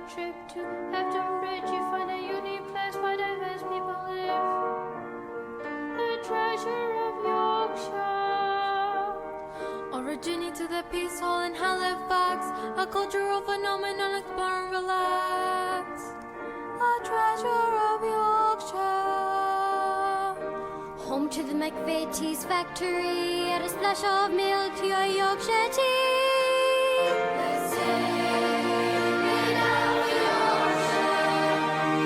trip to Hampton Bridge, you find a unique place where diverse people live. The treasure of Yorkshire. Or a journey to the Peace Hall in Halifax, a cultural phenomenon, explore and relax. A treasure of Yorkshire. Home to the McVitie's factory, add a splash of milk to your Yorkshire tea. Let's sing it out for Yorkshire,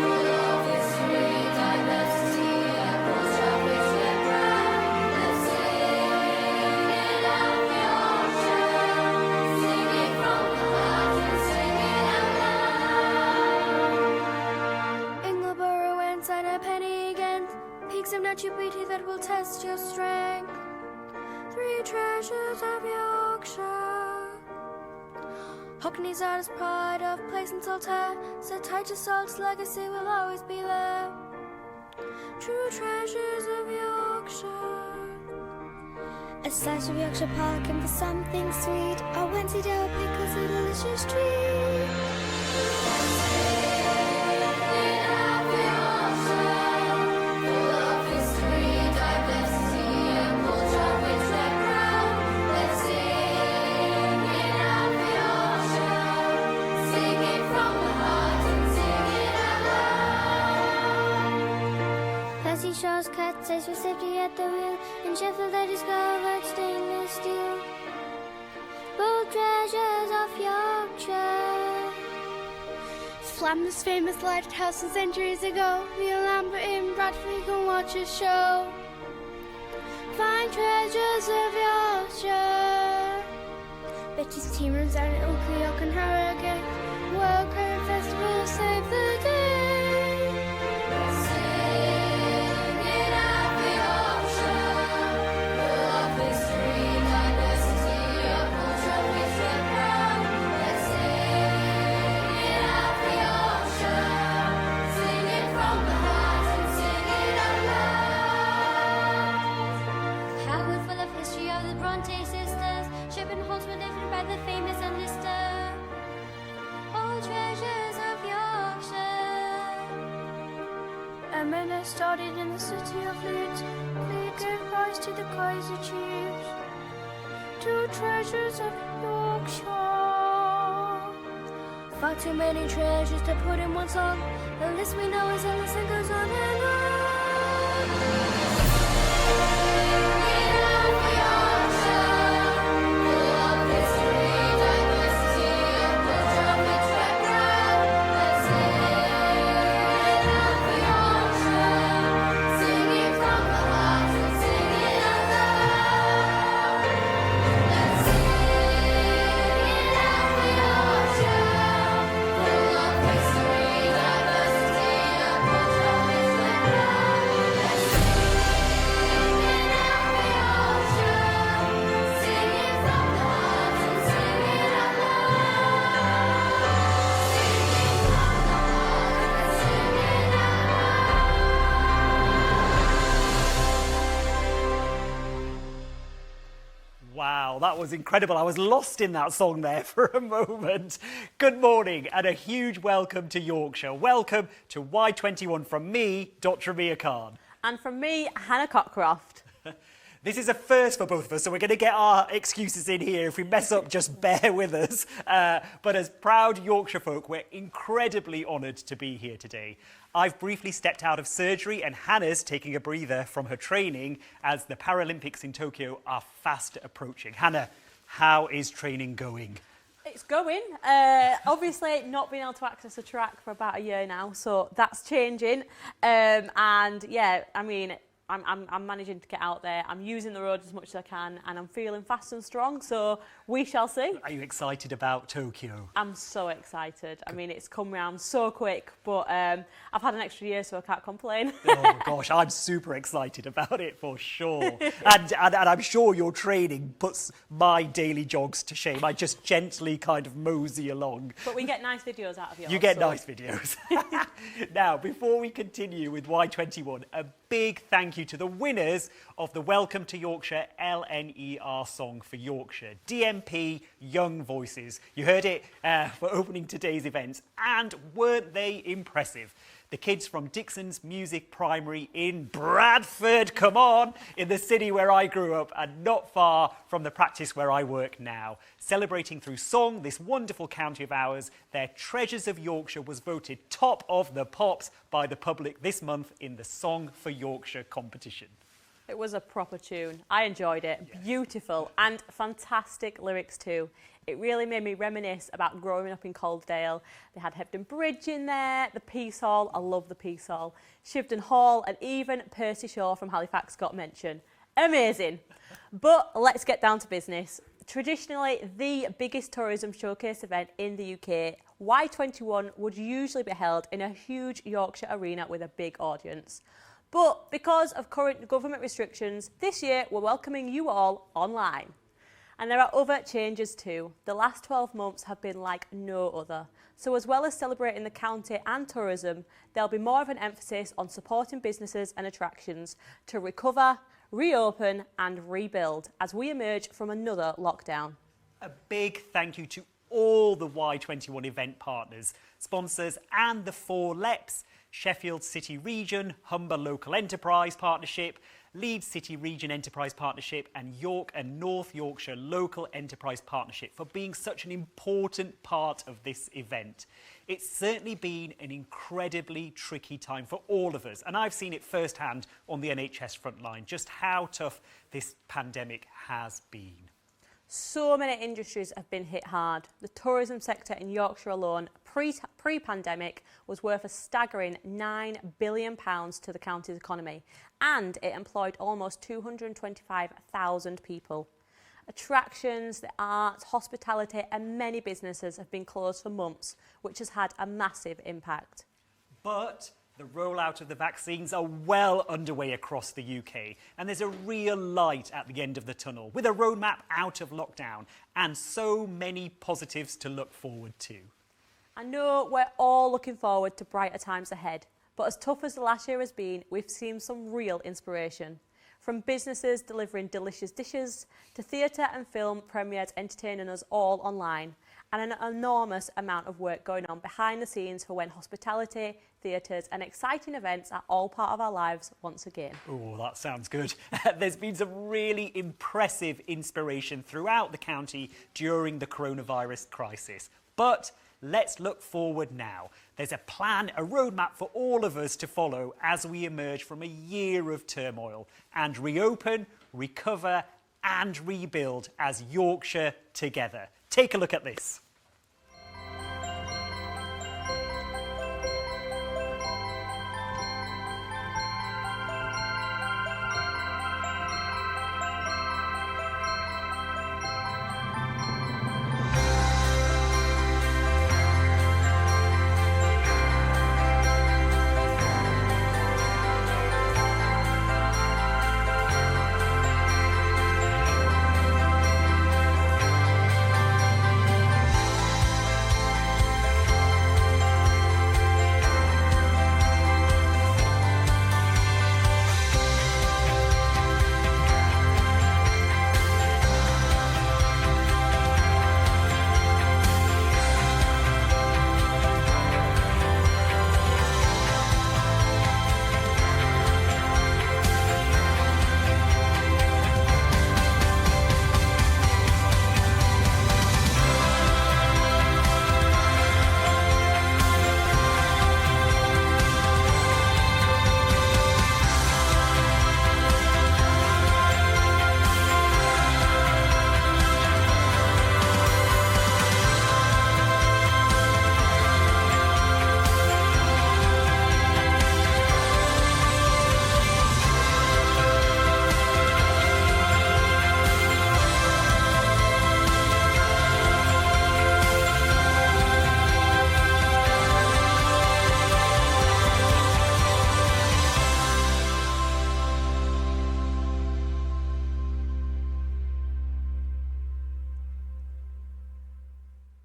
full of history, diversity, apples, chocolates, red brown. Let's sing it out for Yorkshire, sing it from the heart and sing it out loud. Ingleborough inside a penny again, peaks of natural beauty that will test your strength. Three treasures of Yorkshire. Hockney's artist pride of place in Saltaire, so Titus Salt's legacy will always be there. True treasures of Yorkshire. A slice of Yorkshire Park and for something sweet, a Wensleydale pickles a delicious treat. Shaw's cut says for safety at the wheel. In Sheffield I discovered stainless steel. Bold treasures of Yorkshire. Flam's famous lighthouse from centuries ago. Real Amber in Bradford can watch a show. Find treasures of Yorkshire. Betty's team runs out in Ilkley and Harrogate. World Current Festival save the day. Amir started in the city of Leeds. Leeds gave rise to the Kaiser Chiefs. Two treasures of Yorkshire. Far too many treasures to put in one song. The list we know is endless and goes on and on. Wow, that was incredible. I was lost in that song there for a moment. Good morning and a huge welcome to Yorkshire. Welcome to Y21 from me, Dr. Amir Khan. And from me, Hannah Cockroft. This is a first for both of us, so we're going to get our excuses in here. If we mess up, just bear with us. But as proud Yorkshire folk, we're incredibly honoured to be here today. I've briefly stepped out of surgery and Hannah's taking a breather from her training as the Paralympics in Tokyo are fast approaching. Hannah, how is training going? It's going. Obviously, not being able to access a track for about a year now, so that's changing. And yeah, I mean, I'm managing to get out there. I'm using the road as much as I can and I'm feeling fast and strong, so we shall see. Are you excited about Tokyo? I'm so excited. I mean, it's come round so quick, but I've had an extra year, so I can't complain. Oh gosh, I'm super excited about it for sure. And I'm sure your training puts my daily jogs to shame. I just gently kind of mosey along. But we get nice videos out of yours. You get nice videos. Now, before we continue with Y21, a big thank you you to the winners of the Welcome to Yorkshire LNER Song for Yorkshire, DMP Young Voices. You heard it for opening today's events, and weren't they impressive? The kids from Dixon's Music Primary in Bradford, come on, in the city where I grew up and not far from the practice where I work now. Celebrating through song this wonderful county of ours, their Treasures of Yorkshire was voted top of the pops by the public this month in the Song for Yorkshire competition. It was a proper tune. I enjoyed it. Yes. Beautiful and fantastic lyrics too. It really made me reminisce about growing up in Calderdale. They had Hebden Bridge in there, the Peace Hall, I love the Peace Hall, Shibden Hall, and even Percy Shaw from Halifax got mention. Amazing. But let's get down to business. Traditionally, the biggest tourism showcase event in the UK, Y21 would usually be held in a huge Yorkshire arena with a big audience. But because of current government restrictions, this year we're welcoming you all online. And there are other changes too. The last 12 months have been like no other. So as well as celebrating the county and tourism, there'll be more of an emphasis on supporting businesses and attractions to recover, reopen and rebuild as we emerge from another lockdown. A big thank you to all the Y21 event partners, sponsors and the 4 LEPs, Sheffield City Region, Humber Local Enterprise Partnership, Leeds City Region Enterprise Partnership and York and North Yorkshire Local Enterprise Partnership for being such an important part of this event. It's certainly been an incredibly tricky time for all of us, and I've seen it firsthand on the NHS frontline, just how tough this pandemic has been. So many industries have been hit hard. The tourism sector in Yorkshire alone, pre-pandemic, was worth a staggering £9 billion to the county's economy, and it employed almost 225,000 people. Attractions, the arts, hospitality and many businesses have been closed for months, which has had a massive impact. But the rollout of the vaccines are well underway across the UK, and there's a real light at the end of the tunnel, with a roadmap out of lockdown and so many positives to look forward to. I know we're all looking forward to brighter times ahead, but as tough as the last year has been, we've seen some real inspiration. From businesses delivering delicious dishes to theatre and film premieres entertaining us all online, and an enormous amount of work going on behind the scenes for when hospitality, theatres and exciting events are all part of our lives once again. Oh, that sounds good. There's been some really impressive inspiration throughout the county during the coronavirus crisis. But let's look forward now. There's a plan, a roadmap for all of us to follow as we emerge from a year of turmoil and reopen, recover and rebuild as Yorkshire together. Take a look at this.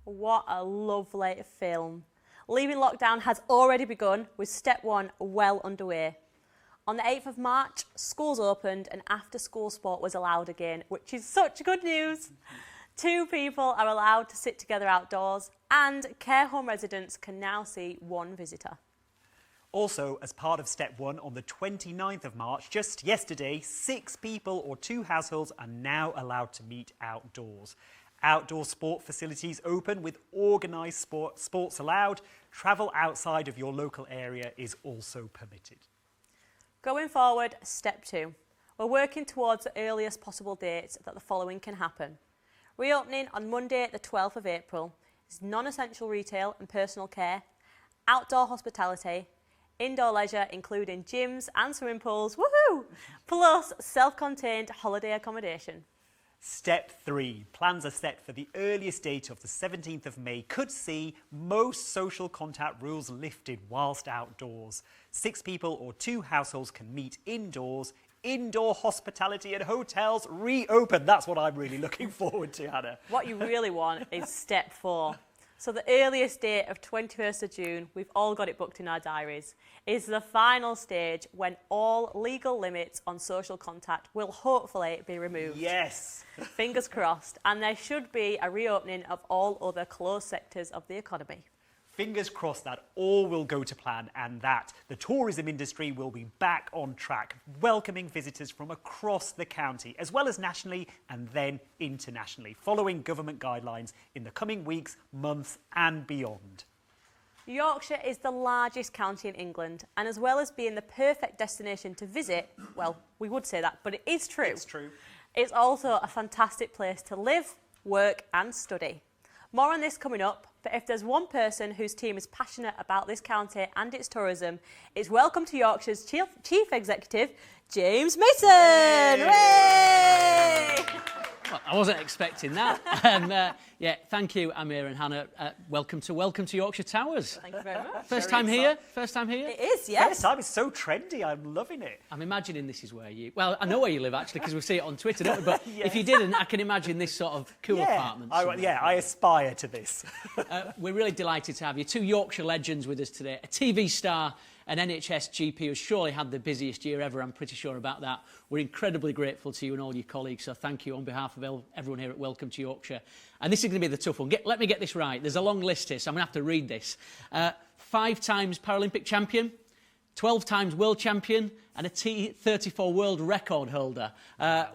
What a lovely film. Leaving lockdown has already begun with step 1 well underway. On the 8th of March, schools opened and after-school sport was allowed again, which is such good news. 2 people are allowed to sit together outdoors and care home residents can now see 1 visitor. Also, as part of step 1, on the 29th of March, just yesterday, 6 people or 2 households are now allowed to meet outdoors. Outdoor sport facilities open with organised sports allowed. Travel outside of your local area is also permitted. Going forward, step 2. We're working towards the earliest possible dates that the following can happen. Reopening on Monday, the 12th of April, is non-essential retail and personal care, outdoor hospitality, indoor leisure including gyms and swimming pools, woohoo! Plus self-contained holiday accommodation. Step 3. Plans are set for the earliest date of the 17th of May could see most social contact rules lifted whilst outdoors. 6 people or 2 households can meet indoors. Indoor hospitality and hotels reopen. That's what I'm really looking forward to, Hannah. What you really want is step 4. So the earliest date of 21st of June, we've all got it booked in our diaries, is the final stage when all legal limits on social contact will hopefully be removed. Yes. Fingers crossed. And there should be a reopening of all other closed sectors of the economy. Fingers crossed that all will go to plan and that the tourism industry will be back on track, welcoming visitors from across the county, as well as nationally and then internationally, following government guidelines in the coming weeks, months and beyond. Yorkshire is the largest county in England, and as well as being the perfect destination to visit, well, we would say that, but it is true. It's true. It's also a fantastic place to live, work and study. More on this coming up, but if there's one person whose team is passionate about this county and its tourism, it's Welcome to Yorkshire's Chief Executive, James Mason! Hooray! Well, I wasn't expecting that. And thank you, Amir and Hannah. Welcome to Yorkshire Towers. Thank you very much. First time here? First time here? It is, yes. First time, it's so trendy, I'm loving it. I'm imagining this is where you... Well, I know where you live, actually, because we see it on Twitter, don't we? But Yes. if you didn't, I can imagine this sort of cool apartment. I aspire to this. We're really delighted to have you. 2 Yorkshire legends with us today. A TV star, an NHS GP who's surely had the busiest year ever, I'm pretty sure about that. We're incredibly grateful to you and all your colleagues, so thank you on behalf of everyone here at Welcome to Yorkshire. And this is going to be the tough one. Let me get this right. There's a long list here, so I'm going to have to read this. 5 times Paralympic champion, 12 times world champion, and a T34 world record holder,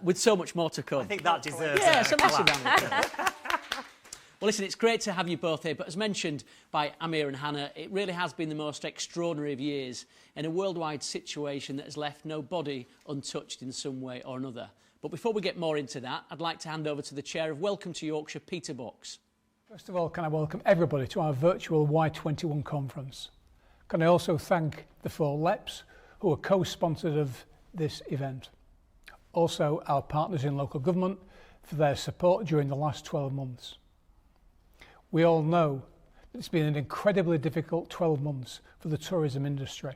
with so much more to come. I think that deserves a massive clap. round of applause. Well, listen, it's great to have you both here, but as mentioned by Amir and Hannah, it really has been the most extraordinary of years in a worldwide situation that has left nobody untouched in some way or another. But before we get more into that, I'd like to hand over to the chair of Welcome to Yorkshire, Peter Box. First of all, can I welcome everybody to our virtual Y21 conference. Can I also thank the 4 LEPs who are co-sponsored of this event. Also, our partners in local government for their support during the last 12 months. We all know that it's been an incredibly difficult 12 months for the tourism industry.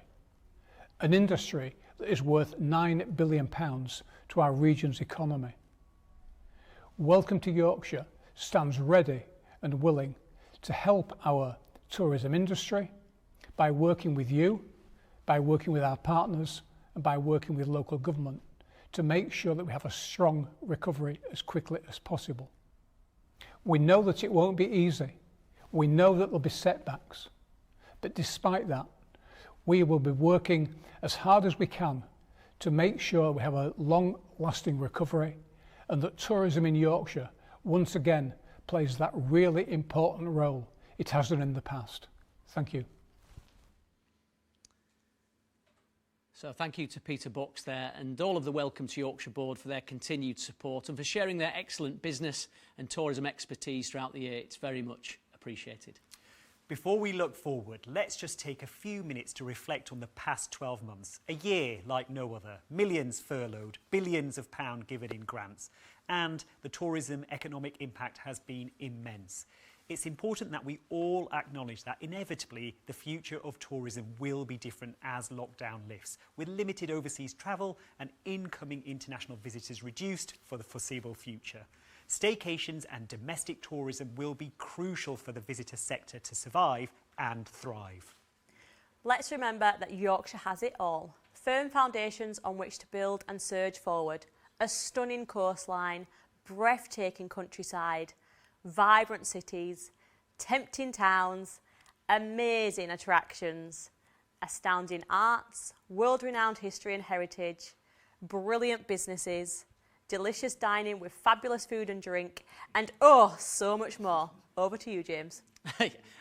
An industry that is worth £9 billion to our region's economy. Welcome to Yorkshire stands ready and willing to help our tourism industry by working with you, by working with our partners and by working with local government to make sure that we have a strong recovery as quickly as possible. We know that it won't be easy. We know that there'll be setbacks. But despite that, we will be working as hard as we can to make sure we have a long-lasting recovery and that tourism in Yorkshire once again plays that really important role it has done in the past. Thank you. So thank you to Peter Box there and all of the Welcome to Yorkshire Board for their continued support and for sharing their excellent business and tourism expertise throughout the year. It's very much appreciated. Before we look forward, let's just take a few minutes to reflect on the past 12 months. A year like no other. Millions furloughed, billions of pounds given in grants, and the tourism economic impact has been immense. It's important that we all acknowledge that inevitably the future of tourism will be different as lockdown lifts, with limited overseas travel and incoming international visitors reduced for the foreseeable future. Staycations and domestic tourism will be crucial for the visitor sector to survive and thrive. Let's remember that Yorkshire has it all. firm foundations on which to build and surge forward. A stunning coastline, breathtaking countryside, vibrant cities, tempting towns, amazing attractions, astounding arts, world-renowned history and heritage, brilliant businesses, delicious dining with fabulous food and drink, and oh, so much more. Over to you, James.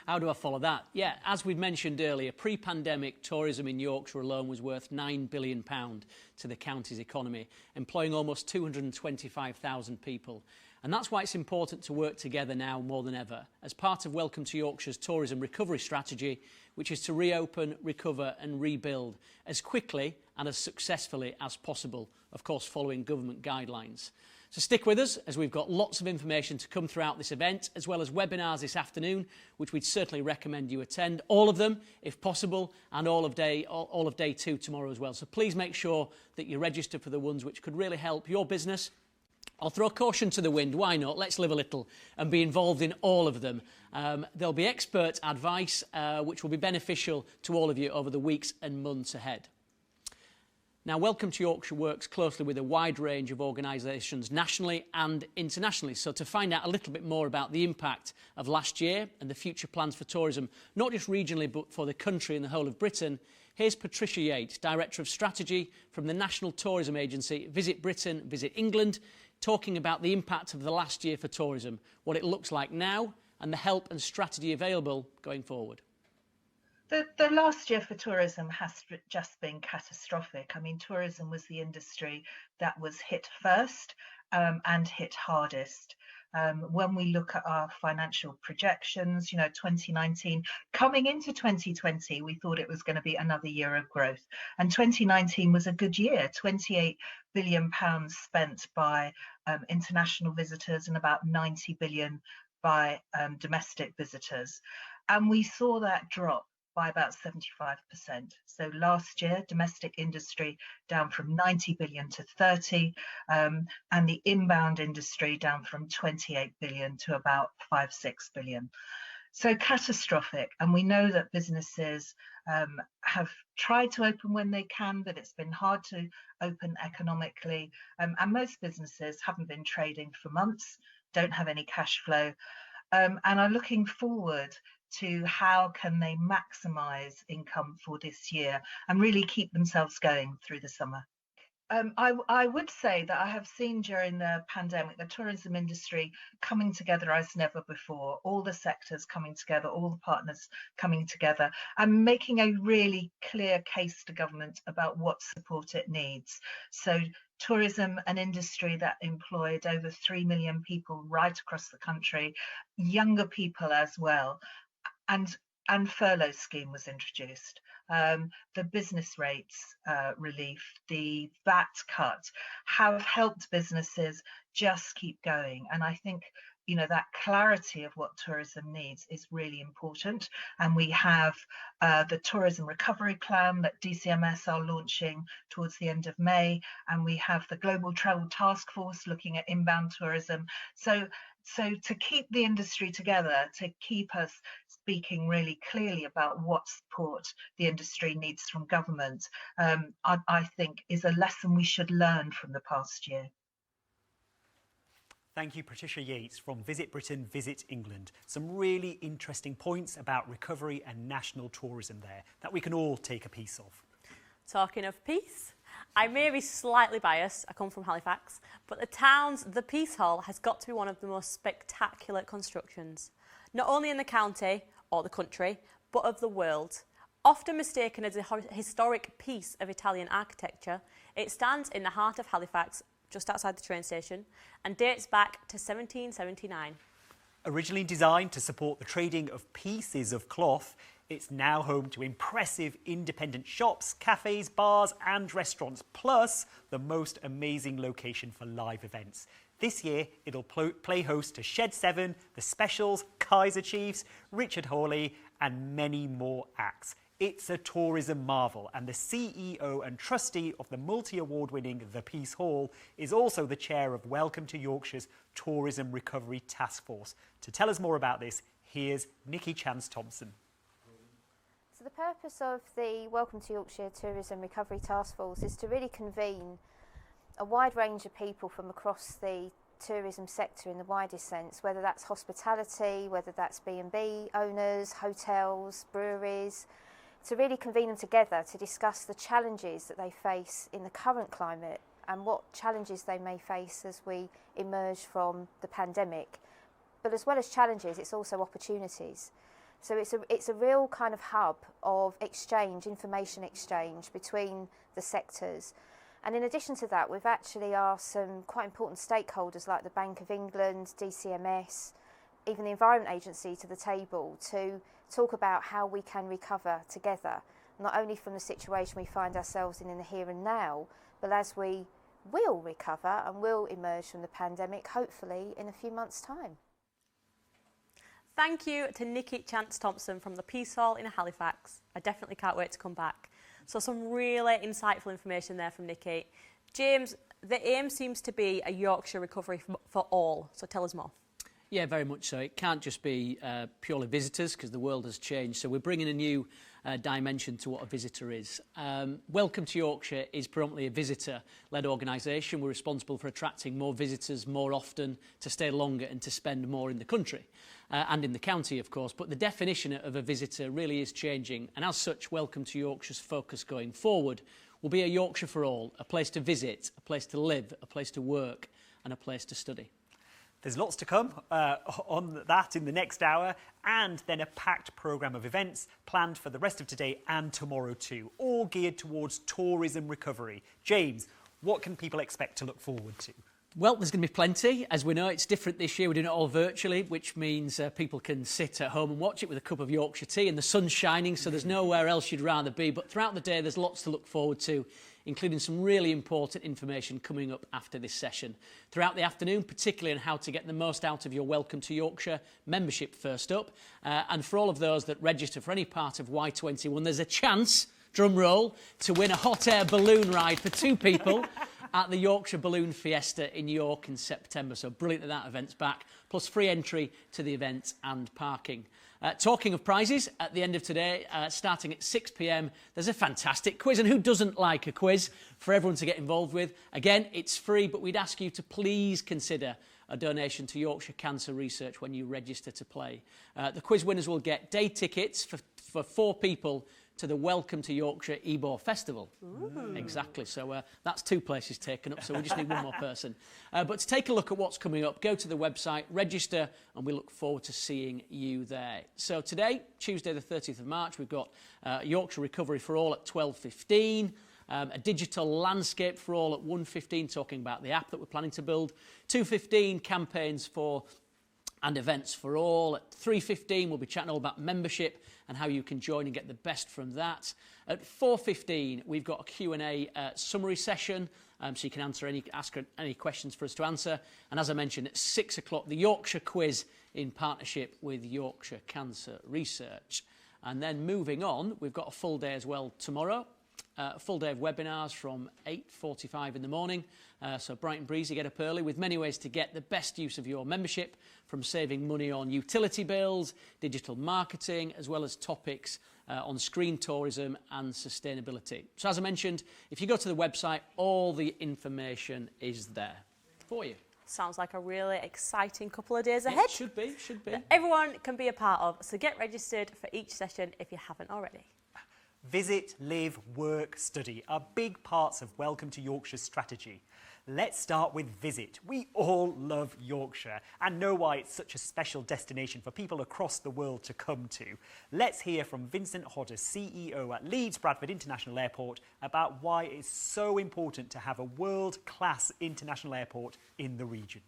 How do I follow that? Yeah, as we mentioned earlier, pre-pandemic, tourism in Yorkshire alone was worth £9 billion to the county's economy, employing almost 225,000 people. And that's why it's important to work together now more than ever, as part of Welcome to Yorkshire's tourism recovery strategy, which is to reopen, recover and rebuild as quickly and as successfully as possible, of course following government guidelines. So stick with us, as we've got lots of information to come throughout this event, as well as webinars this afternoon, which we'd certainly recommend you attend, all of them if possible, and all of day 2 tomorrow as well. So please make sure that you register for the ones which could really help your business. I'll throw caution to the wind, why not? Let's live a little and be involved in all of them. There'll be expert advice which will be beneficial to all of you over the weeks and months ahead. Now, Welcome to Yorkshire works closely with a wide range of organisations nationally and internationally. So to find out a little bit more about the impact of last year and the future plans for tourism, not just regionally but for the country and the whole of Britain, here's Patricia Yates, Director of Strategy from the National Tourism Agency Visit Britain, Visit England, talking about the impact of the last year for tourism, what it looks like now and the help and strategy available going forward. The last year for tourism has just been catastrophic. I mean, tourism was the industry that was hit first and hit hardest. When we look at our financial projections, 2019, coming into 2020, we thought it was going to be another year of growth. And 2019 was a good year, £28 billion spent by international visitors and about 90 billion by domestic visitors. And we saw that drop by about 75%. So last year, domestic industry down from 90 billion to 30, and the inbound industry down from 28 billion to about 5-6 billion. So catastrophic. And we know that businesses have tried to open when they can, but it's been hard to open economically. And most businesses haven't been trading for months, don't have any cash flow, and are looking forward to how can they maximise income for this year and really keep themselves going through the summer. I would say that I have seen during the pandemic the tourism industry coming together as never before, all the sectors coming together, all the partners coming together and making a really clear case to government about what support it needs. So tourism, an industry that employed over 3 million people right across the country, younger people as well. And furlough scheme was introduced. The business rates relief, the VAT cut have helped businesses just keep going. And I think, that clarity of what tourism needs is really important. And we have the tourism recovery plan that DCMS are launching towards the end of May. And we have the Global Travel Task Force looking at inbound tourism. So to keep the industry together, to keep us speaking really clearly about what support the industry needs from government, I think is a lesson we should learn from the past year. Thank you, Patricia Yates from Visit Britain, Visit England. Some really interesting points about recovery and national tourism there that we can all take a piece of. Talking of peace, I may be slightly biased, I come from Halifax, but the Peace Hall has got to be one of the most spectacular constructions, not only in the county or the country, but of the world. Often mistaken as a historic piece of Italian architecture, it stands in the heart of Halifax, just outside the train station, and dates back to 1779. Originally designed to support the trading of pieces of cloth, it's now home to impressive independent shops, cafes, bars and restaurants, plus the most amazing location for live events. This year, it'll play host to Shed 7, The Specials, Kaiser Chiefs, Richard Hawley and many more acts. It's a tourism marvel, and the CEO and trustee of the multi-award-winning The Peace Hall is also the chair of Welcome to Yorkshire's Tourism Recovery Task Force. To tell us more about this, here's Nikki Chance-Thompson. So the purpose of the Welcome to Yorkshire Tourism Recovery Task Force is to really convene a wide range of people from across the tourism sector in the widest sense, whether that's hospitality, whether that's B&B owners, hotels, breweries, to really convene them together to discuss the challenges that they face in the current climate and what challenges they may face as we emerge from the pandemic. But as well as challenges, it's also opportunities. So it's a real kind of hub of exchange, information exchange between the sectors. And in addition to that, we've actually asked some quite important stakeholders like the Bank of England, DCMS, even the Environment Agency to the table to talk about how we can recover together, not only from the situation we find ourselves in the here and now, but as we will recover and will emerge from the pandemic, hopefully in a few months' time. Thank you to Nikki Chance-Thompson from the Peace Hall in Halifax. I definitely can't wait to come back. So some really insightful information there from Nikki. James, the aim seems to be a Yorkshire recovery for all, so tell us more. Yeah, very much so. It can't just be purely visitors because the world has changed. So we're bringing a new dimension to what a visitor is. Welcome to Yorkshire is predominantly a visitor-led organisation. We're responsible for attracting more visitors more often, to stay longer and to spend more in the country and in the county, of course. But the definition of a visitor really is changing. And as such, Welcome to Yorkshire's focus going forward will be a Yorkshire for all, a place to visit, a place to live, a place to work and a place to study. There's lots to come on that in the next hour, and then a packed programme of events planned for the rest of today and tomorrow too, all geared towards tourism recovery. James, what can people expect to look forward to? Well, there's going to be plenty. As we know, it's different this year. We're doing it all virtually, which means people can sit at home and watch it with a cup of Yorkshire tea, and the sun's shining, so there's nowhere else you'd rather be. But throughout the day, there's lots to look forward to, including some really important information coming up after this session. Throughout the afternoon, particularly on how to get the most out of your Welcome to Yorkshire membership first up. And for all of those that register for any part of Y21, there's a chance, drum roll, to win a hot air balloon ride for 2 people at the Yorkshire Balloon Fiesta in York in September. So brilliant that event's back, plus free entry to the event and parking. Talking of prizes, at the end of today, starting at 6 p.m, there's a fantastic quiz. And who doesn't like a quiz for everyone to get involved with? Again, it's free, but we'd ask you to please consider a donation to Yorkshire Cancer Research when you register to play. The quiz winners will get day tickets for 4 people to the Welcome to Yorkshire Ebor Festival. Ooh. Exactly, so that's 2 places taken up, so we just need 1 more person. But to take a look at what's coming up, go to the website, register, and we look forward to seeing you there. So today, Tuesday the 30th of March, we've got Yorkshire Recovery for All at 12:15, a digital landscape for all at 1:15, talking about the app that we're planning to build, 2:15 campaigns for and events for all. At 3:15, we'll be chatting all about membership and how you can join and get the best from that. At 4:15, we've got a Q&A summary session, so you can ask any questions for us to answer. And as I mentioned, at 6 o'clock, the Yorkshire Quiz in partnership with Yorkshire Cancer Research. And then moving on, we've got a full day as well tomorrow. A full day of webinars from 8:45 in the morning, so bright and breezy, get up early, with many ways to get the best use of your membership, from saving money on utility bills, digital marketing, as well as topics on screen tourism and sustainability. So as I mentioned, if you go to the website, all the information is there for you. Sounds like a really exciting couple of days ahead. Should be. That everyone can be a part of, so get registered for each session if you haven't already. Visit, live, work, study are big parts of Welcome to Yorkshire's strategy. Let's start with visit. We all love Yorkshire and know why it's such a special destination for people across the world to come to. Let's hear from Vincent Hodder, CEO at Leeds Bradford International Airport, about why it's so important to have a world-class international airport in the region.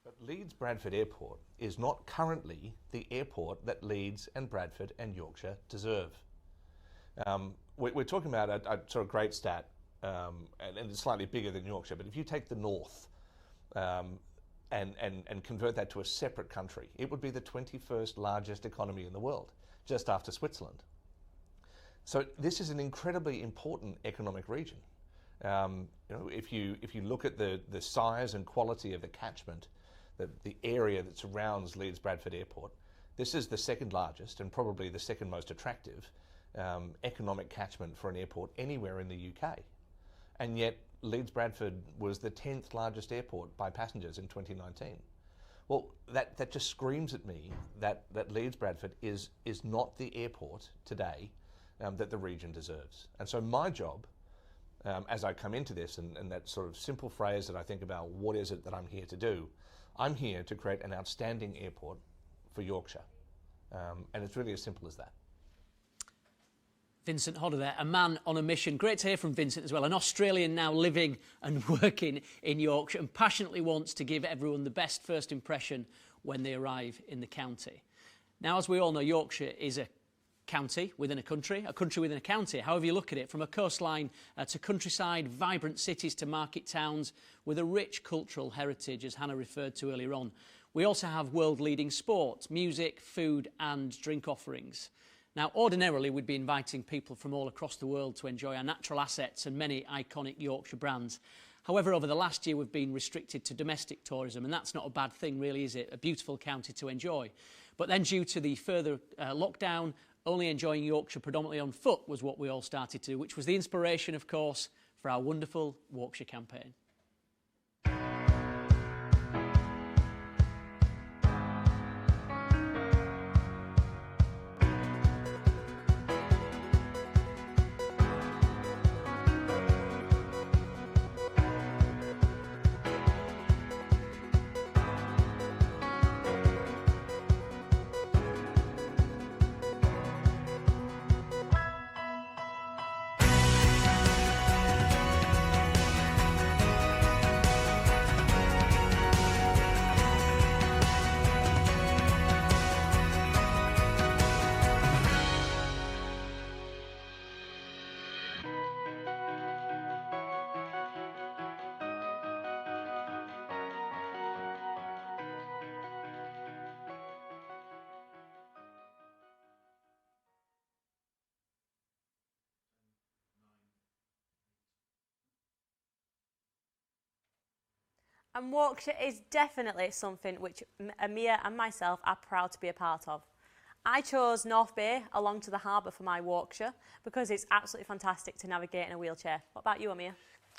But Leeds Bradford Airport is not currently the airport that Leeds and Bradford and Yorkshire deserve. We're talking about a sort of great stat, and it's slightly bigger than Yorkshire, but if you take the north and convert that to a separate country, it would be the 21st largest economy in the world, just after Switzerland. So this is an incredibly important economic region. If you look at the size and quality of the catchment, the area that surrounds Leeds Bradford Airport, this is the second largest and probably the second most attractive economic catchment for an airport anywhere in the UK. And yet Leeds Bradford was the 10th largest airport by passengers in 2019. Well, that just screams at me that Leeds Bradford is not the airport today that the region deserves. And so my job, as I come into this, and that sort of simple phrase that I think about, what is it that I'm here to do? I'm here to create an outstanding airport for Yorkshire. And it's really as simple as that. Vincent Hodder there, a man on a mission. Great to hear from Vincent as well, an Australian now living and working in Yorkshire and passionately wants to give everyone the best first impression when they arrive in the county. Now, as we all know, Yorkshire is a county within a country within a county, however you look at it, from a coastline to countryside, vibrant cities to market towns with a rich cultural heritage, as Hannah referred to earlier on. We also have world-leading sports, music, food and drink offerings. Now, ordinarily, we'd be inviting people from all across the world to enjoy our natural assets and many iconic Yorkshire brands. However, over the last year, we've been restricted to domestic tourism, and that's not a bad thing, really, is it? A beautiful county to enjoy. But then, due to the further lockdown, only enjoying Yorkshire predominantly on foot was what we all started to do, which was the inspiration, of course, for our wonderful Yorkshire campaign. And Yorkshire is definitely something which Amir and myself are proud to be a part of. I chose North Bay along to the harbour for my Yorkshire because it's absolutely fantastic to navigate in a wheelchair. What about you, Amir?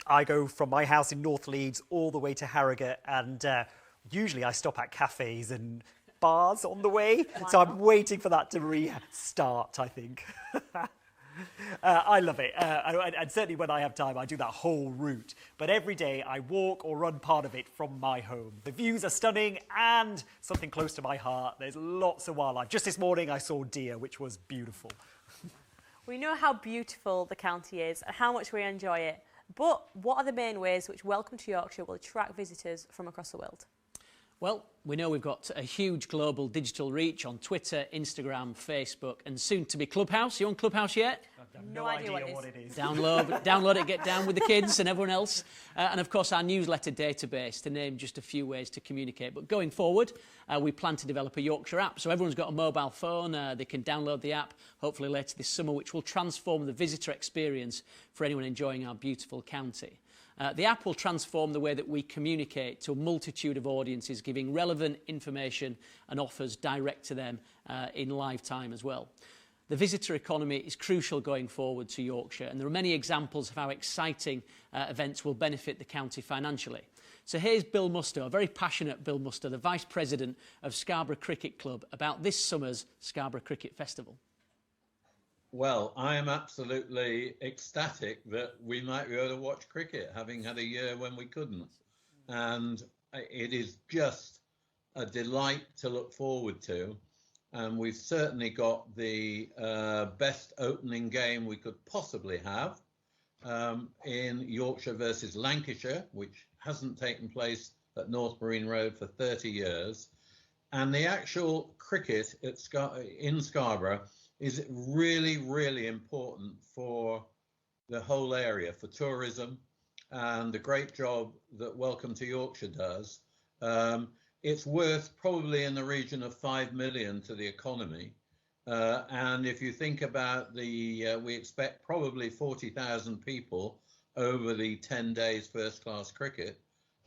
I go from my house in North Leeds all the way to Harrogate, and usually I stop at cafes and bars on the way. Wow. So I'm waiting for that to restart, I think. I love it. And certainly when I have time, I do that whole route. But every day I walk or run part of it from my home. The views are stunning and something close to my heart. There's lots of wildlife. Just this morning I saw deer, which was beautiful. We know how beautiful the county is and how much we enjoy it. But what are the main ways which Welcome to Yorkshire will attract visitors from across the world? Well, we know we've got a huge global digital reach on Twitter, Instagram, Facebook, and soon to be Clubhouse. You on Clubhouse yet? I have No idea what it is. Download it, get down with the kids and everyone else. And of course, our newsletter database, to name just a few ways to communicate. But going forward, we plan to develop a Yorkshire app. So everyone's got a mobile phone. They can download the app, hopefully later this summer, which will transform the visitor experience for anyone enjoying our beautiful county. The app will transform the way that we communicate to a multitude of audiences, giving relevant information and offers direct to them in live time as well. The visitor economy is crucial going forward to Yorkshire, and there are many examples of how exciting events will benefit the county financially. So here's Bill Musto, a very passionate Bill Musto, the Vice President of Scarborough Cricket Club, about this summer's Scarborough Cricket Festival. Well, I am absolutely ecstatic that we might be able to watch cricket, having had a year when we couldn't. And it is just a delight to look forward to. And we've certainly got the best opening game we could possibly have in Yorkshire versus Lancashire, which hasn't taken place at North Marine Road for 30 years. And the actual cricket in Scarborough is really, really important for the whole area, for tourism, and the great job that Welcome to Yorkshire does. It's worth probably in the region of 5 million to the economy. And if you think about we expect probably 40,000 people over the 10 days first class cricket,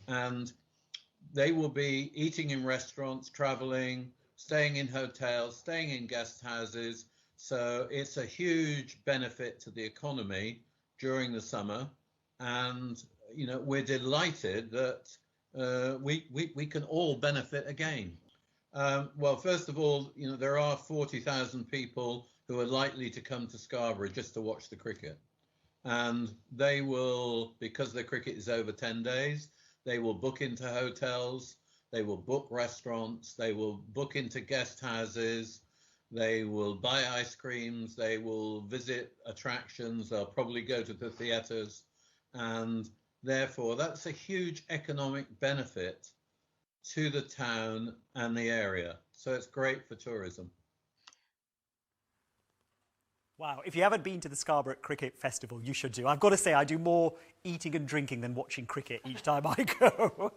and they will be eating in restaurants, traveling, staying in hotels, staying in guest houses, So it's a huge benefit to the economy during the summer, and we're delighted that we can all benefit again. Well, first of all, there are 40,000 people who are likely to come to Scarborough just to watch the cricket. And they will, because the cricket is over 10 days, they will book into hotels, they will book restaurants, they will book into guest houses, they will buy ice creams, they will visit attractions, they'll probably go to the theatres, and therefore that's a huge economic benefit to the town and the area. So it's great for tourism. Wow, if you haven't been to the Scarborough Cricket Festival, you should do. I've got to say, I do more eating and drinking than watching cricket each time I go.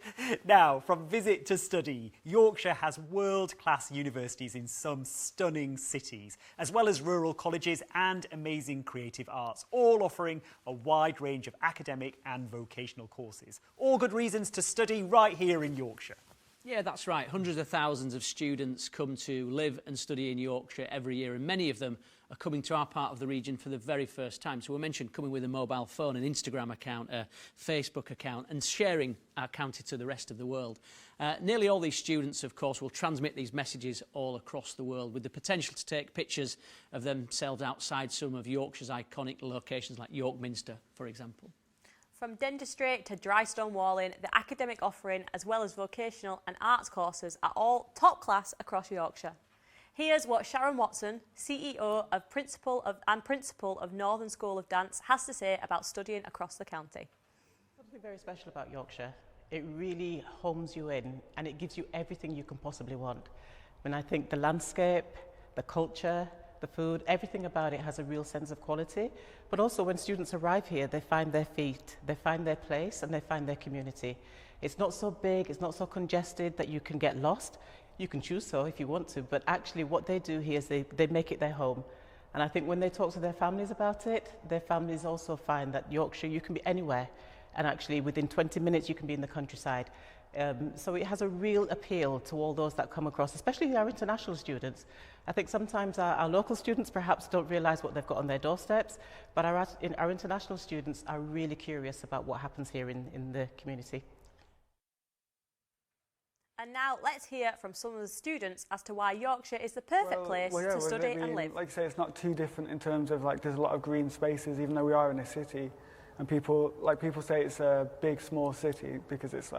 Now, from visit to study, Yorkshire has world-class universities in some stunning cities, as well as rural colleges and amazing creative arts, all offering a wide range of academic and vocational courses. All good reasons to study right here in Yorkshire. Yeah, that's right. Hundreds of thousands of students come to live and study in Yorkshire every year, and many of them are coming to our part of the region for the very first time. So we mentioned coming with a mobile phone, an Instagram account, a Facebook account, and sharing our county to the rest of the world. Nearly all these students, of course, will transmit these messages all across the world, with the potential to take pictures of themselves outside some of Yorkshire's iconic locations like York Minster, for example. From dentistry to dry stone walling, the academic offering as well as vocational and arts courses are all top class across Yorkshire. Here's what Sharon Watson, CEO and Principal of Northern School of Dance, has to say about studying across the county. Something very special about Yorkshire. It really homes you in and it gives you everything you can possibly want. When I think the landscape, the culture, the food, everything about it has a real sense of quality. But also when students arrive here, they find their feet, they find their place and they find their community. It's not so big, it's not so congested that you can get lost. You can choose so if you want to, but actually what they do here is they make it their home. And I think when they talk to their families about it, their families also find that Yorkshire, you can be anywhere. And actually within 20 minutes you can be in the countryside. So it has a real appeal to all those that come across, especially our international students. I think sometimes our local students perhaps don't realise what they've got on their doorsteps, but our international students are really curious about what happens here in the community. And now let's hear from some of the students as to why Yorkshire is the perfect place to study and live. Like I say, it's not too different in terms of there's a lot of green spaces, even though we are in a city. And people say it's a big, small city because it's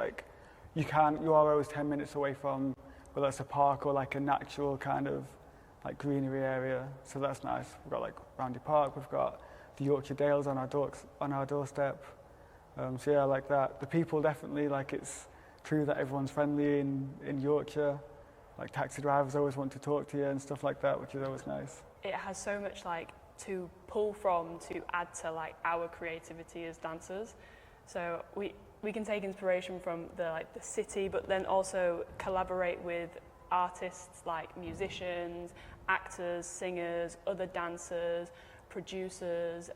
you are always 10 minutes away from whether it's a park or a natural kind of greenery area. So that's nice. We've got Roundy Park, we've got the Yorkshire Dales on our doorstep. So yeah, I like that. The people definitely, it's true that everyone's friendly in Yorkshire. Taxi drivers always want to talk to you and stuff like that, which is always nice. It has so much to pull from to add to our creativity as dancers. So we can take inspiration from the city, but then also collaborate with artists like musicians, actors, singers, other dancers, producers,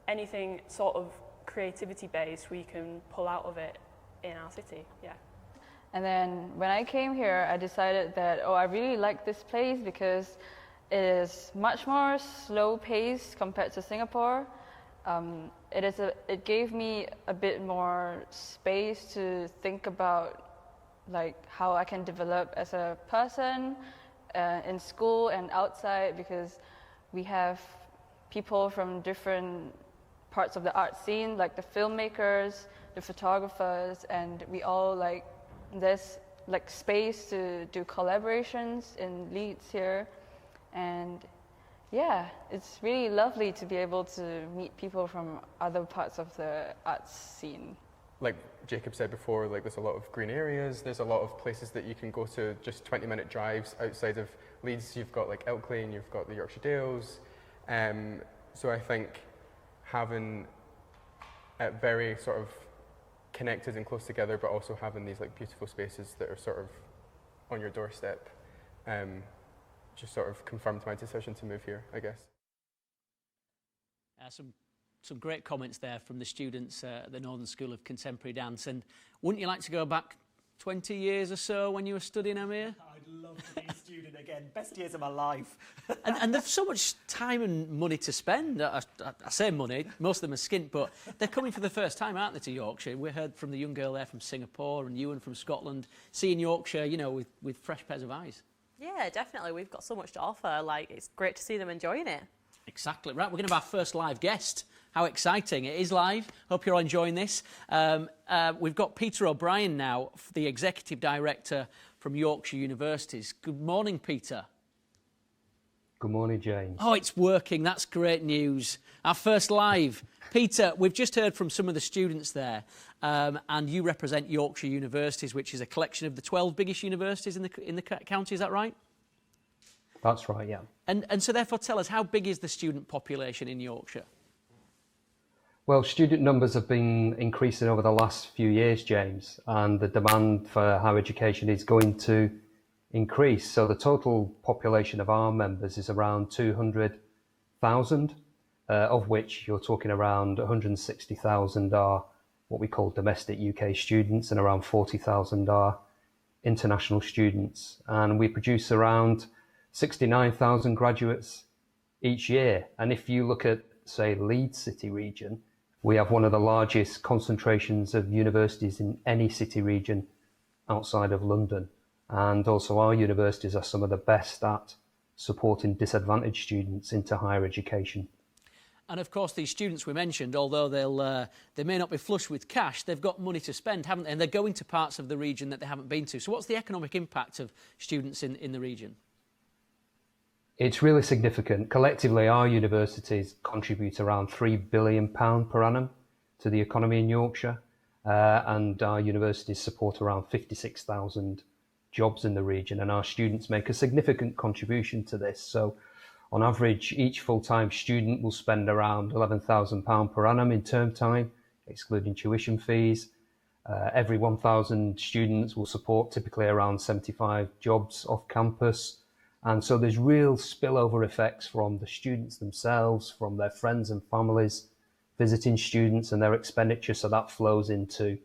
anything sort of creativity based we can pull out of it in our city, yeah. And then when I came here, I decided that, I really like this place because it is much more slow paced compared to Singapore. It gave me a bit more space to think about how I can develop as a person in school and outside, because we have people from different parts of the art scene, like the filmmakers, the photographers, and we all there's space to do collaborations in Leeds here. And yeah, it's really lovely to be able to meet people from other parts of the arts scene. Like Jacob said before, there's a lot of green areas, there's a lot of places that you can go to, just 20-minute drives outside of Leeds. You've got Elk Lane, you've got the Yorkshire Dales. So I think having it very sort of connected and close together, but also having these beautiful spaces that are sort of on your doorstep, just sort of confirmed my decision to move here, I guess. Some great comments there from the students at the Northern School of Contemporary Dance. And wouldn't you like to go back 20 years or so when you were studying, Amir? I'd love to be a student again. Best years of my life. and they've so much time and money to spend. I say money, most of them are skint, but they're coming for the first time, aren't they, to Yorkshire? We heard from the young girl there from Singapore and Ewan from Scotland, seeing Yorkshire, you know, with fresh pairs of eyes. Yeah, definitely. We've got so much to offer. Like, it's great to see them enjoying it. Exactly. Right, we're going to have our first live guest. How exciting. It is live. Hope you're all enjoying this. We've got Peter O'Brien now, the Executive Director from Yorkshire Universities. Good morning, Peter. Good morning, James. Oh, it's working. That's great news. Our first live. Peter, we've just heard from some of the students there, and you represent Yorkshire Universities, which is a collection of the 12 biggest universities in the county. Is that right? That's right, yeah. And so therefore tell us, how big is the student population in Yorkshire? Well, student numbers have been increasing over the last few years, James, and the demand for higher education is going to increase. So the total population of our members is around 200,000, of which you're talking around 160,000 are what we call domestic UK students, and around 40,000 are international students. And we produce around 69,000 graduates each year. And if you look at, say, Leeds City region, we have one of the largest concentrations of universities in any city region outside of London. And also our universities are some of the best at supporting disadvantaged students into higher education. And of course, these students we mentioned, although they may not be flush with cash, they've got money to spend, haven't they? And they're going to parts of the region that they haven't been to. So what's the economic impact of students in the region? It's really significant. Collectively, our universities contribute around £3 billion per annum to the economy in Yorkshire, and our universities support around 56,000 jobs in the region, and our students make a significant contribution to this. So on average, each full-time student will spend around £11,000 per annum in term time, excluding tuition fees. Every 1,000 students will support typically around 75 jobs off campus. And so there's real spillover effects from the students themselves, from their friends and families, visiting students and their expenditure. So that flows into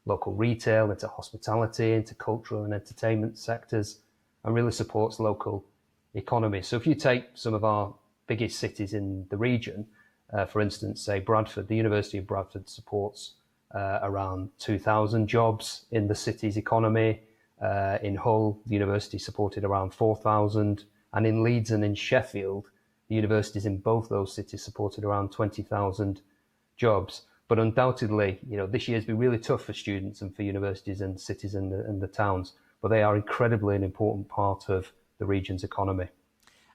local retail, into hospitality, into cultural and entertainment sectors, and really supports local economy. So if you take some of our biggest cities in the region, for instance, say Bradford, the University of Bradford supports around 2,000 jobs in the city's economy. In Hull, the university supported around 4,000, and in Leeds and in Sheffield, the universities in both those cities supported around 20,000 jobs. But undoubtedly, you know, this year's been really tough for students and for universities and cities and the towns, but they are incredibly an important part of the region's economy.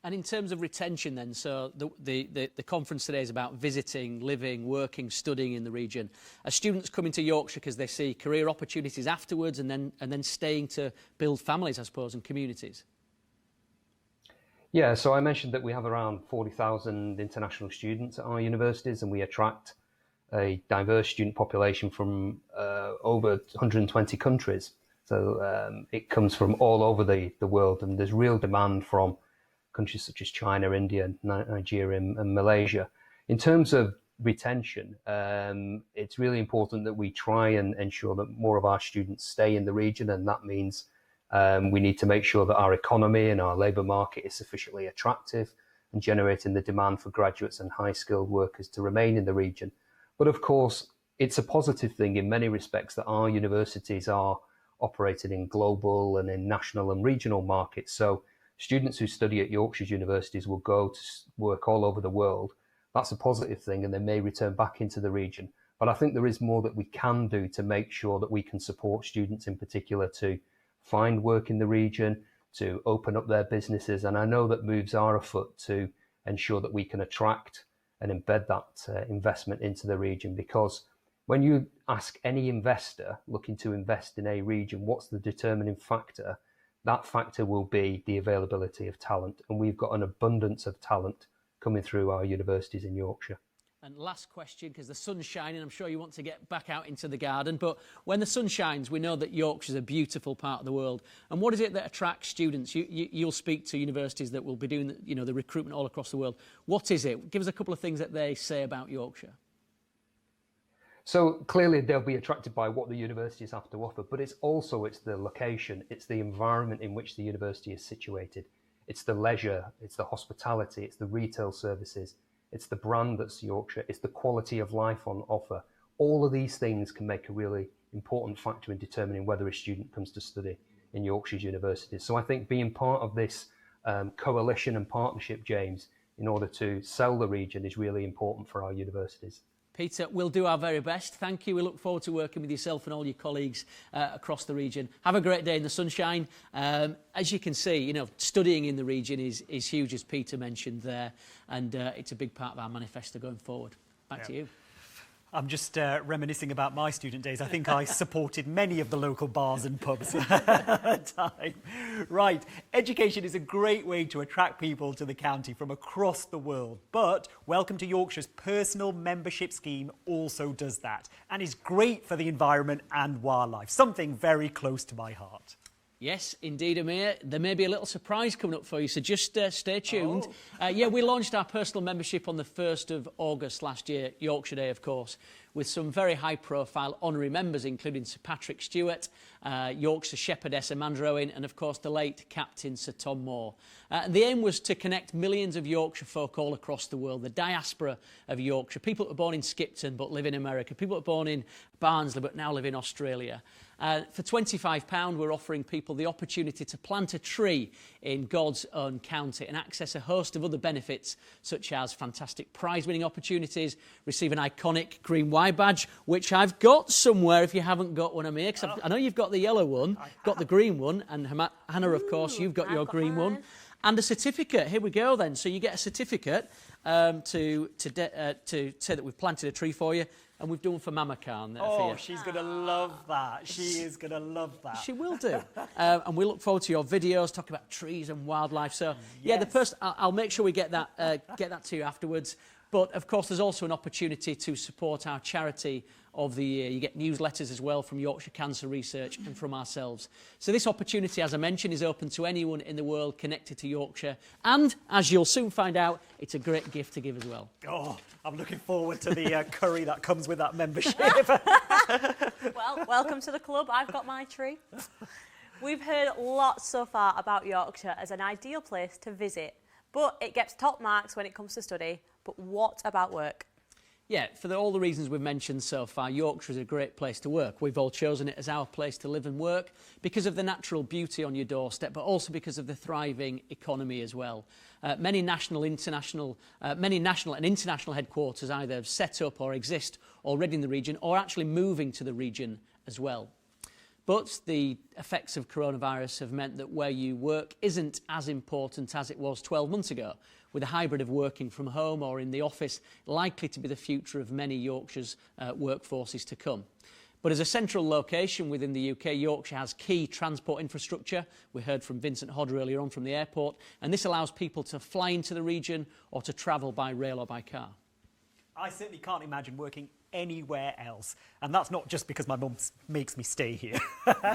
And in terms of retention then, so the conference today is about visiting, living, working, studying in the region. Are students coming to Yorkshire because they see career opportunities afterwards and then staying to build families, I suppose, and communities? Yeah, so I mentioned that we have around 40,000 international students at our universities, and we attract a diverse student population from over 120 countries. So it comes from all over the world, and there's real demand from countries such as China, India, Nigeria, and Malaysia. In terms of retention, it's really important that we try and ensure that more of our students stay in the region, and that means we need to make sure that our economy and our labour market is sufficiently attractive and generating the demand for graduates and high-skilled workers to remain in the region. But of course, it's a positive thing in many respects that our universities are operating in global and in national and regional markets. So students who study at Yorkshire's universities will go to work all over the world. That's a positive thing, and they may return back into the region. But I think there is more that we can do to make sure that we can support students in particular to find work in the region, to open up their businesses. And I know that moves are afoot to ensure that we can attract and embed that investment into the region, because when you ask any investor looking to invest in a region, what's the determining factor? That factor will be the availability of talent, and we've got an abundance of talent coming through our universities in Yorkshire. And last question, because the sun's shining, I'm sure you want to get back out into the garden, but when the sun shines, we know that Yorkshire's a beautiful part of the world. And what is it that attracts students? You'll speak to universities that will be doing the recruitment all across the world. What is it? Give us a couple of things that they say about Yorkshire. So clearly they'll be attracted by what the universities have to offer, but it's the location, it's the environment in which the university is situated. It's the leisure, it's the hospitality, it's the retail services, it's the brand that's Yorkshire, it's the quality of life on offer. All of these things can make a really important factor in determining whether a student comes to study in Yorkshire's universities. So I think being part of this coalition and partnership, James, in order to sell the region is really important for our universities. Peter, we'll do our very best. Thank you. We look forward to working with yourself and all your colleagues across the region. Have a great day in the sunshine. As you can see, studying in the region is huge, as Peter mentioned there, and it's a big part of our manifesto going forward. Back to you. I'm just reminiscing about my student days. I think I supported many of the local bars and pubs at the time. Right, education is a great way to attract people to the county from across the world. But Welcome to Yorkshire's personal membership scheme also does that and is great for the environment and wildlife, something very close to my heart. Yes, indeed, Amir. There may be a little surprise coming up for you, so just stay tuned. We launched our personal membership on the 1st of August last year, Yorkshire Day, of course, with some very high-profile honorary members, including Sir Patrick Stewart, Yorkshire Shepherdess Amanda Owen, and, of course, the late Captain Sir Tom Moore. The aim was to connect millions of Yorkshire folk all across the world, the diaspora of Yorkshire, people that were born in Skipton but live in America, people that were born in Barnsley but now live in Australia. For £25, we're offering people the opportunity to plant a tree in God's own county and access a host of other benefits, such as fantastic prize-winning opportunities, receive an iconic green Y badge, which I've got somewhere if you haven't got one, Amir, because I know you've got the yellow one, got the green one, and Hannah, of course, you've got your green one. And a certificate. Here we go then. So you get a certificate to say that we've planted a tree for you. And we've done for Mama Khan there for you. She's going to love that. She is going to love that. She will do. And we look forward to your videos talking about trees and wildlife. So, the first, I'll make sure we get that to you afterwards. But, of course, there's also an opportunity to support our charity of the year. You get newsletters as well from Yorkshire Cancer Research and from ourselves. So this opportunity, as I mentioned, is open to anyone in the world connected to Yorkshire. And, as you'll soon find out, it's a great gift to give as well. Oh, I'm looking forward to the curry that comes with that membership. Well, welcome to the club. I've got my tree. We've heard lots so far about Yorkshire as an ideal place to visit, but it gets top marks when it comes to study. But what about work? Yeah, for all the reasons we've mentioned so far, Yorkshire is a great place to work. We've all chosen it as our place to live and work because of the natural beauty on your doorstep, but also because of the thriving economy as well. Many national and international headquarters either have set up or exist already in the region or actually moving to the region as well. But the effects of coronavirus have meant that where you work isn't as important as it was 12 months ago, with a hybrid of working from home or in the office likely to be the future of many Yorkshire's workforces to come. But as a central location within the UK, Yorkshire has key transport infrastructure. We heard from Vincent Hodder earlier on from the airport, and this allows people to fly into the region or to travel by rail or by car. I certainly can't imagine working anywhere else. And that's not just because my mum makes me stay here.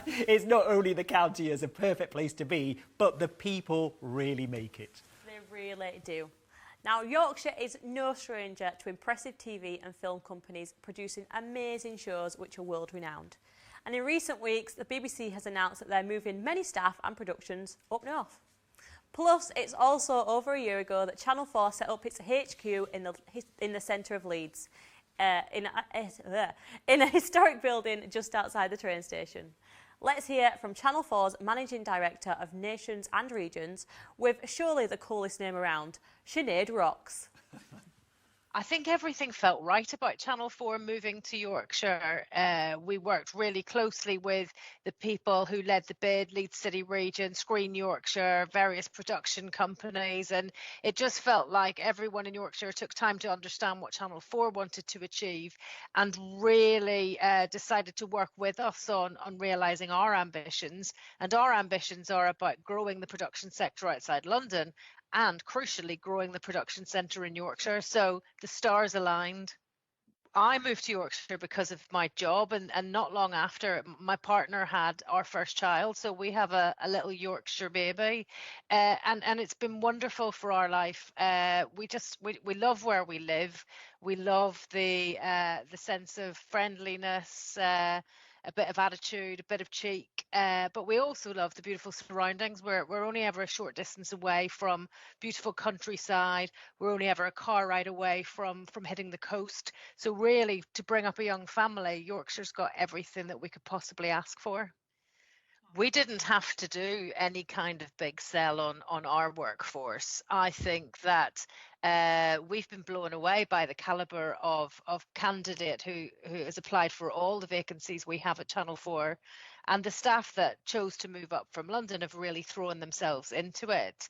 It's not only the county as a perfect place to be, but the people really make it. They really do. Now, Yorkshire is no stranger to impressive TV and film companies producing amazing shows which are world-renowned. And in recent weeks, the BBC has announced that they're moving many staff and productions up north. Plus, it's also over a year ago that Channel 4 set up its HQ in the centre of Leeds, in a historic building just outside the train station. Let's hear from Channel 4's Managing Director of Nations and Regions, with surely the coolest name around, Sinead Rocks. I think everything felt right about Channel 4 moving to Yorkshire. We worked really closely with the people who led the bid, Leeds City Region, Screen Yorkshire, various production companies, and it just felt like everyone in Yorkshire took time to understand what Channel 4 wanted to achieve and really decided to work with us on realising our ambitions. And our ambitions are about growing the production sector outside London and crucially growing the production centre in Yorkshire. So the stars aligned. I moved to Yorkshire because of my job, and not long after, my partner had our first child, so we have a little Yorkshire baby, and it's been wonderful for our life. We love where we live. We love the sense of friendliness, a bit of attitude, a bit of cheek, but we also love the beautiful surroundings. We're only ever a short distance away from beautiful countryside. We're only ever a car ride away from hitting the coast. So really, to bring up a young family, Yorkshire's got everything that we could possibly ask for. We didn't have to do any kind of big sell on our workforce. I think that we've been blown away by the caliber of candidate who has applied for all the vacancies we have at Channel 4, and the staff that chose to move up from London have really thrown themselves into it.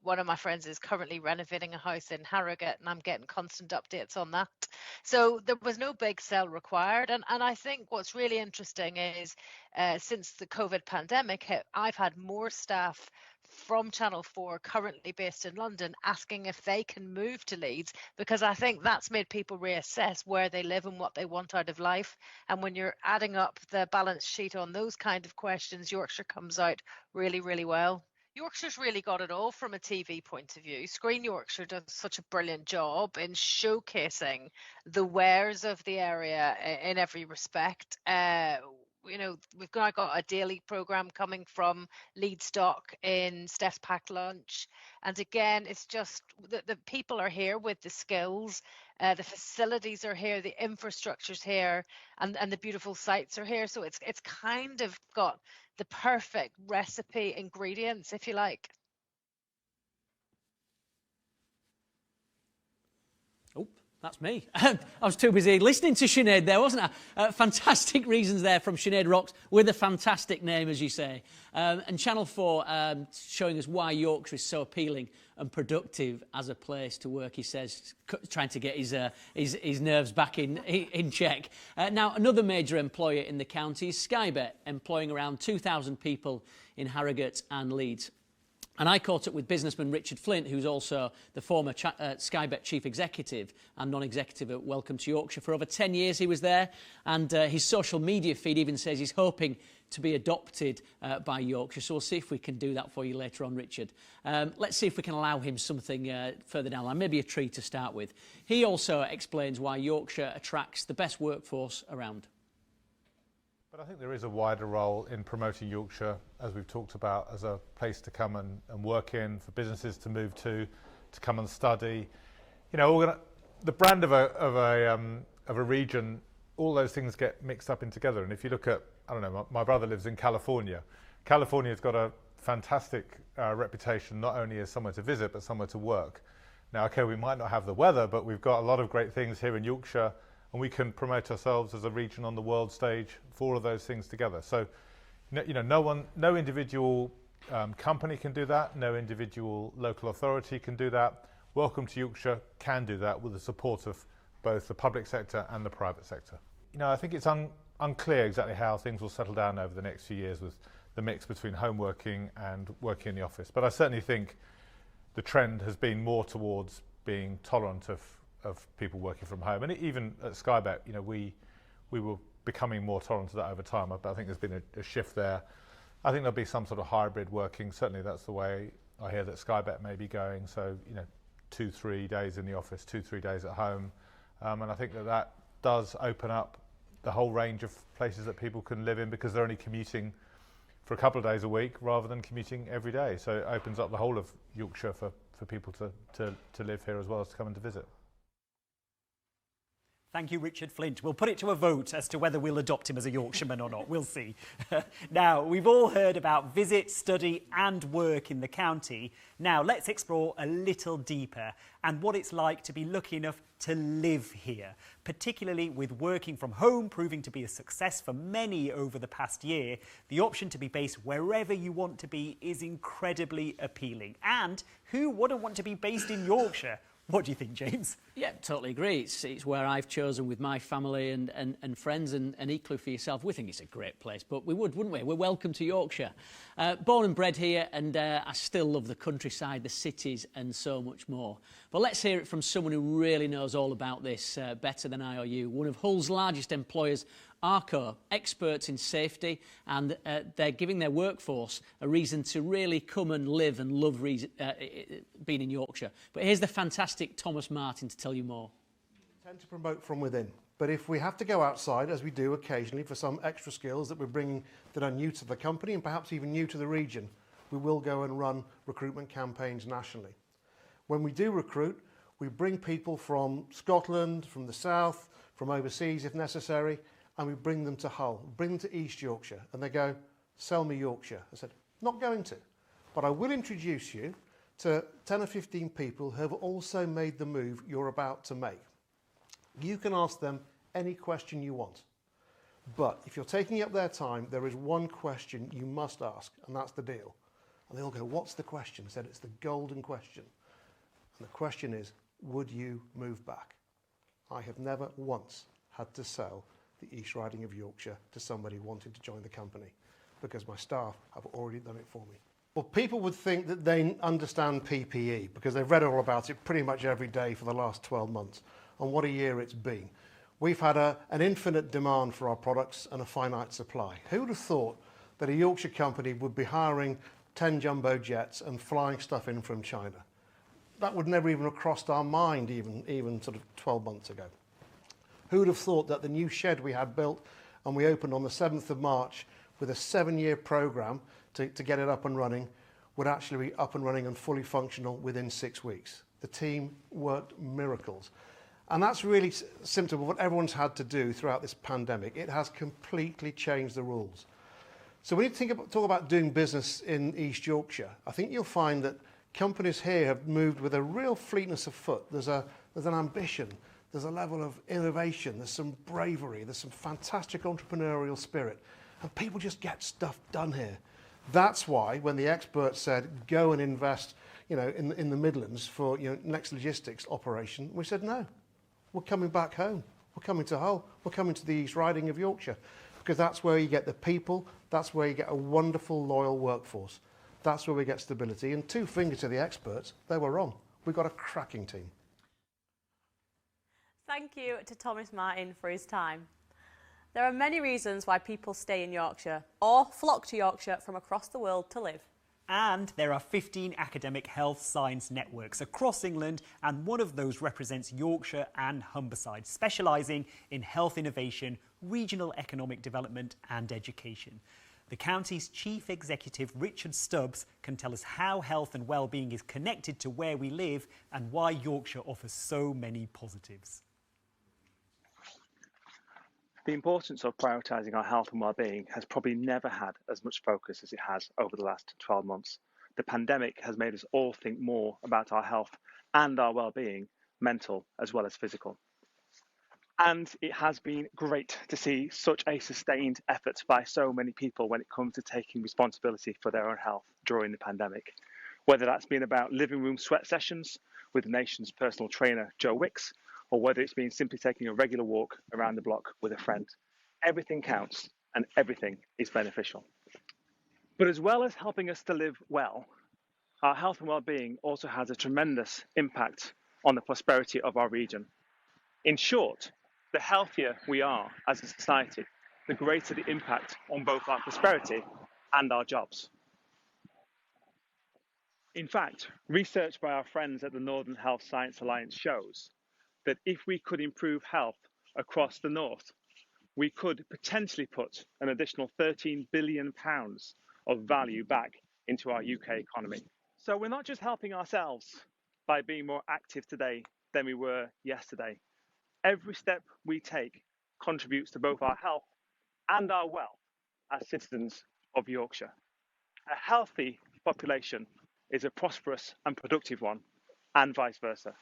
One of my friends is currently renovating a house in Harrogate, and I'm getting constant updates on that. So there was no big sell required, and I think what's really interesting is since the COVID pandemic hit, I've had more staff from Channel 4 currently based in London asking if they can move to Leeds, because I think that's made people reassess where they live and what they want out of life. And when you're adding up the balance sheet on those kind of questions, Yorkshire comes out really, really well. Yorkshire's really got it all from a TV point of view. Screen Yorkshire does such a brilliant job in showcasing the wares of the area in every respect. We've now got a daily programme coming from Leeds Dock in Steph's Packed Lunch. And again, it's just the people are here with the skills, the facilities are here, the infrastructure's here, and the beautiful sites are here. So it's kind of got the perfect recipe ingredients, if you like. Oh, that's me. I was too busy listening to Sinead there, wasn't I? Fantastic reasons there from Sinead Rocks, with a fantastic name, as you say. And Channel 4 showing us why Yorkshire is so appealing and productive as a place to work, he says, trying to get his nerves back in check. Now, another major employer in the county is Sky Bet, employing around 2,000 people in Harrogate and Leeds. And I caught up with businessman Richard Flint, who's also the former Sky Bet chief executive and non-executive at Welcome to Yorkshire. For over 10 years he was there, and his social media feed even says he's hoping to be adopted by Yorkshire. So we'll see if we can do that for you later on, Richard. Let's see if we can allow him something further down the line, maybe a tree to start with. He also explains why Yorkshire attracts the best workforce around. But I think there is a wider role in promoting Yorkshire, as we've talked about, as a place to come and work in, for businesses to move to come and study. You know, the brand of a region, all those things get mixed up in together. And if you look at, I don't know, my brother lives in California. California's got a fantastic reputation, not only as somewhere to visit, but somewhere to work. Now, okay, we might not have the weather, but we've got a lot of great things here in Yorkshire, and we can promote ourselves as a region on the world stage for all of those things together. So, no individual company can do that. No individual local authority can do that. Welcome to Yorkshire can do that with the support of both the public sector and the private sector. You know, I think it's unclear exactly how things will settle down over the next few years with the mix between home working and working in the office. But I certainly think the trend has been more towards being tolerant of people working from home. And even at Sky Bet, you know, we were becoming more tolerant of that over time. But I think there's been a shift there. I think there'll be some sort of hybrid working. Certainly that's the way I hear that Sky Bet may be going. So, you know, 2-3 days in the office, 2-3 days at home. And I think that does open up the whole range of places that people can live in, because they're only commuting for a couple of days a week rather than commuting every day. So it opens up the whole of Yorkshire for people to live here as well as to come and to visit. Thank you, Richard Flint. We'll put it to a vote as to whether we'll adopt him as a Yorkshireman or not. We'll see. Now, we've all heard about visit, study and work in the county. Now, let's explore a little deeper and what it's like to be lucky enough to live here, particularly with working from home proving to be a success for many over the past year. The option to be based wherever you want to be is incredibly appealing. And who wouldn't want to be based in Yorkshire? What do you think, James? Yeah, totally agree. It's where I've chosen with my family and friends, and equally for yourself. We think it's a great place, but we would, wouldn't we? We're welcome to Yorkshire. Born and bred here, and I still love the countryside, the cities, and so much more. But let's hear it from someone who really knows all about this better than I or you. One of Hull's largest employers, Arco, experts in safety, and they're giving their workforce a reason to really come and live and love being in Yorkshire. But here's the fantastic Thomas Martin to tell you more. We tend to promote from within, but if we have to go outside, as we do occasionally for some extra skills that we're bringing that are new to the company and perhaps even new to the region, we will go and run recruitment campaigns nationally. When we do recruit, we bring people from Scotland, from the south, from overseas if necessary, and we bring them to Hull, bring them to East Yorkshire, and they go, sell me Yorkshire. I said, not going to, but I will introduce you to 10 or 15 people who have also made the move you're about to make. You can ask them any question you want, but if you're taking up their time, there is one question you must ask, and that's the deal. And they all go, what's the question? I said, it's the golden question. And the question is, would you move back? I have never once had to sell the East Riding of Yorkshire to somebody wanting to join the company, because my staff have already done it for me. Well, people would think that they understand PPE because they've read all about it pretty much every day for the last 12 months, and what a year it's been. We've had an infinite demand for our products and a finite supply. Who would have thought that a Yorkshire company would be hiring 10 jumbo jets and flying stuff in from China? That would never even have crossed our mind even sort of 12 months ago. Who would have thought that the new shed we had built and we opened on the 7th of March with a 7-year programme to get it up and running would actually be up and running and fully functional within 6 weeks. The team worked miracles. And that's really symptom of what everyone's had to do throughout this pandemic. It has completely changed the rules. So when you talk about doing business in East Yorkshire, I think you'll find that companies here have moved with a real fleetness of foot. There's an ambition. There's a level of innovation, there's some bravery, there's some fantastic entrepreneurial spirit, and people just get stuff done here. That's why when the experts said, go and invest, in the Midlands for, next logistics operation, we said, no, we're coming back home. We're coming to Hull. We're coming to the East Riding of Yorkshire, because that's where you get the people, that's where you get a wonderful, loyal workforce. That's where we get stability. And two fingers to the experts, they were wrong. We've got a cracking team. Thank you to Thomas Martin for his time. There are many reasons why people stay in Yorkshire or flock to Yorkshire from across the world to live. And there are 15 academic health science networks across England, and one of those represents Yorkshire and Humberside, specialising in health innovation, regional economic development and education. The county's chief executive, Richard Stubbs, can tell us how health and well-being is connected to where we live and why Yorkshire offers so many positives. The importance of prioritising our health and well-being has probably never had as much focus as it has over the last 12 months. The pandemic has made us all think more about our health and our well-being, mental as well as physical. And it has been great to see such a sustained effort by so many people when it comes to taking responsibility for their own health during the pandemic. Whether that's been about living room sweat sessions with the nation's personal trainer, Joe Wicks, or whether it's been simply taking a regular walk around the block with a friend. Everything counts and everything is beneficial. But as well as helping us to live well, our health and well-being also has a tremendous impact on the prosperity of our region. In short, the healthier we are as a society, the greater the impact on both our prosperity and our jobs. In fact, research by our friends at the Northern Health Science Alliance shows that if we could improve health across the north, we could potentially put an additional £13 billion of value back into our UK economy. So we're not just helping ourselves by being more active today than we were yesterday. Every step we take contributes to both our health and our wealth as citizens of Yorkshire. A healthy population is a prosperous and productive one, and vice versa.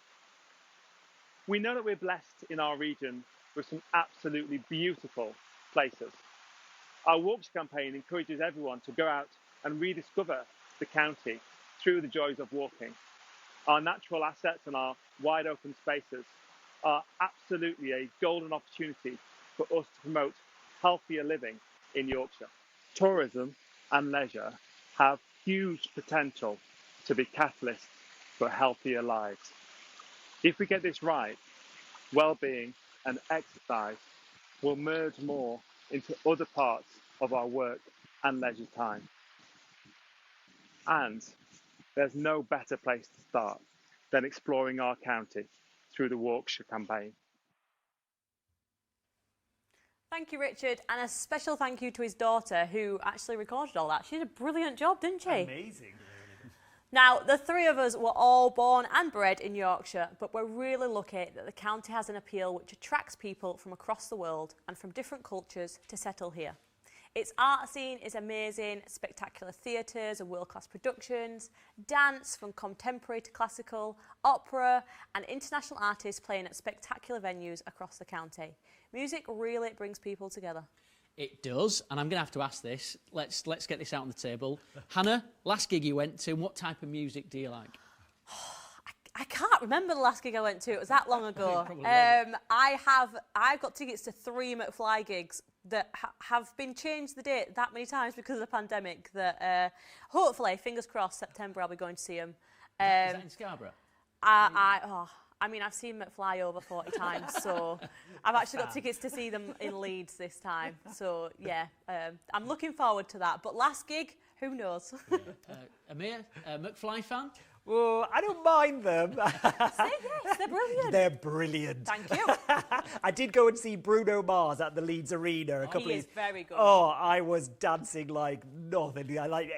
We know that we're blessed in our region with some absolutely beautiful places. Our Walks campaign encourages everyone to go out and rediscover the county through the joys of walking. Our natural assets and our wide open spaces are absolutely a golden opportunity for us to promote healthier living in Yorkshire. Tourism and leisure have huge potential to be catalysts for healthier lives. If we get this right, well-being and exercise will merge more into other parts of our work and leisure time. And there's no better place to start than exploring our county through the Yorkshire campaign. Thank you, Richard, and a special thank you to his daughter who actually recorded all that. She did a brilliant job, didn't she? Amazing. Now, the three of us were all born and bred in Yorkshire, but we're really lucky that the county has an appeal which attracts people from across the world and from different cultures to settle here. Its art scene is amazing, spectacular theatres and world-class productions, dance from contemporary to classical, opera and international artists playing at spectacular venues across the county. Music really brings people together. It does, and I'm going to have to ask this. Let's get this out on the table. Hannah, last gig you went to, what type of music do you like? I can't remember the last gig I went to. It was that long ago. I've got tickets to 3 McFly gigs that have been changed the date that many times because of the pandemic. That hopefully, fingers crossed, September I'll be going to see them. Is that in Scarborough? I mean, I've seen McFly over 40 times, so I've actually got tickets to see them in Leeds this time. So, yeah, I'm looking forward to that. But last gig, who knows? Amir, McFly fan? Well, I don't mind them. Say yes, they're brilliant. They're brilliant. Thank you. I did go and see Bruno Mars at the Leeds Arena a couple of years. He is very good. Oh, I was dancing like nothing. I like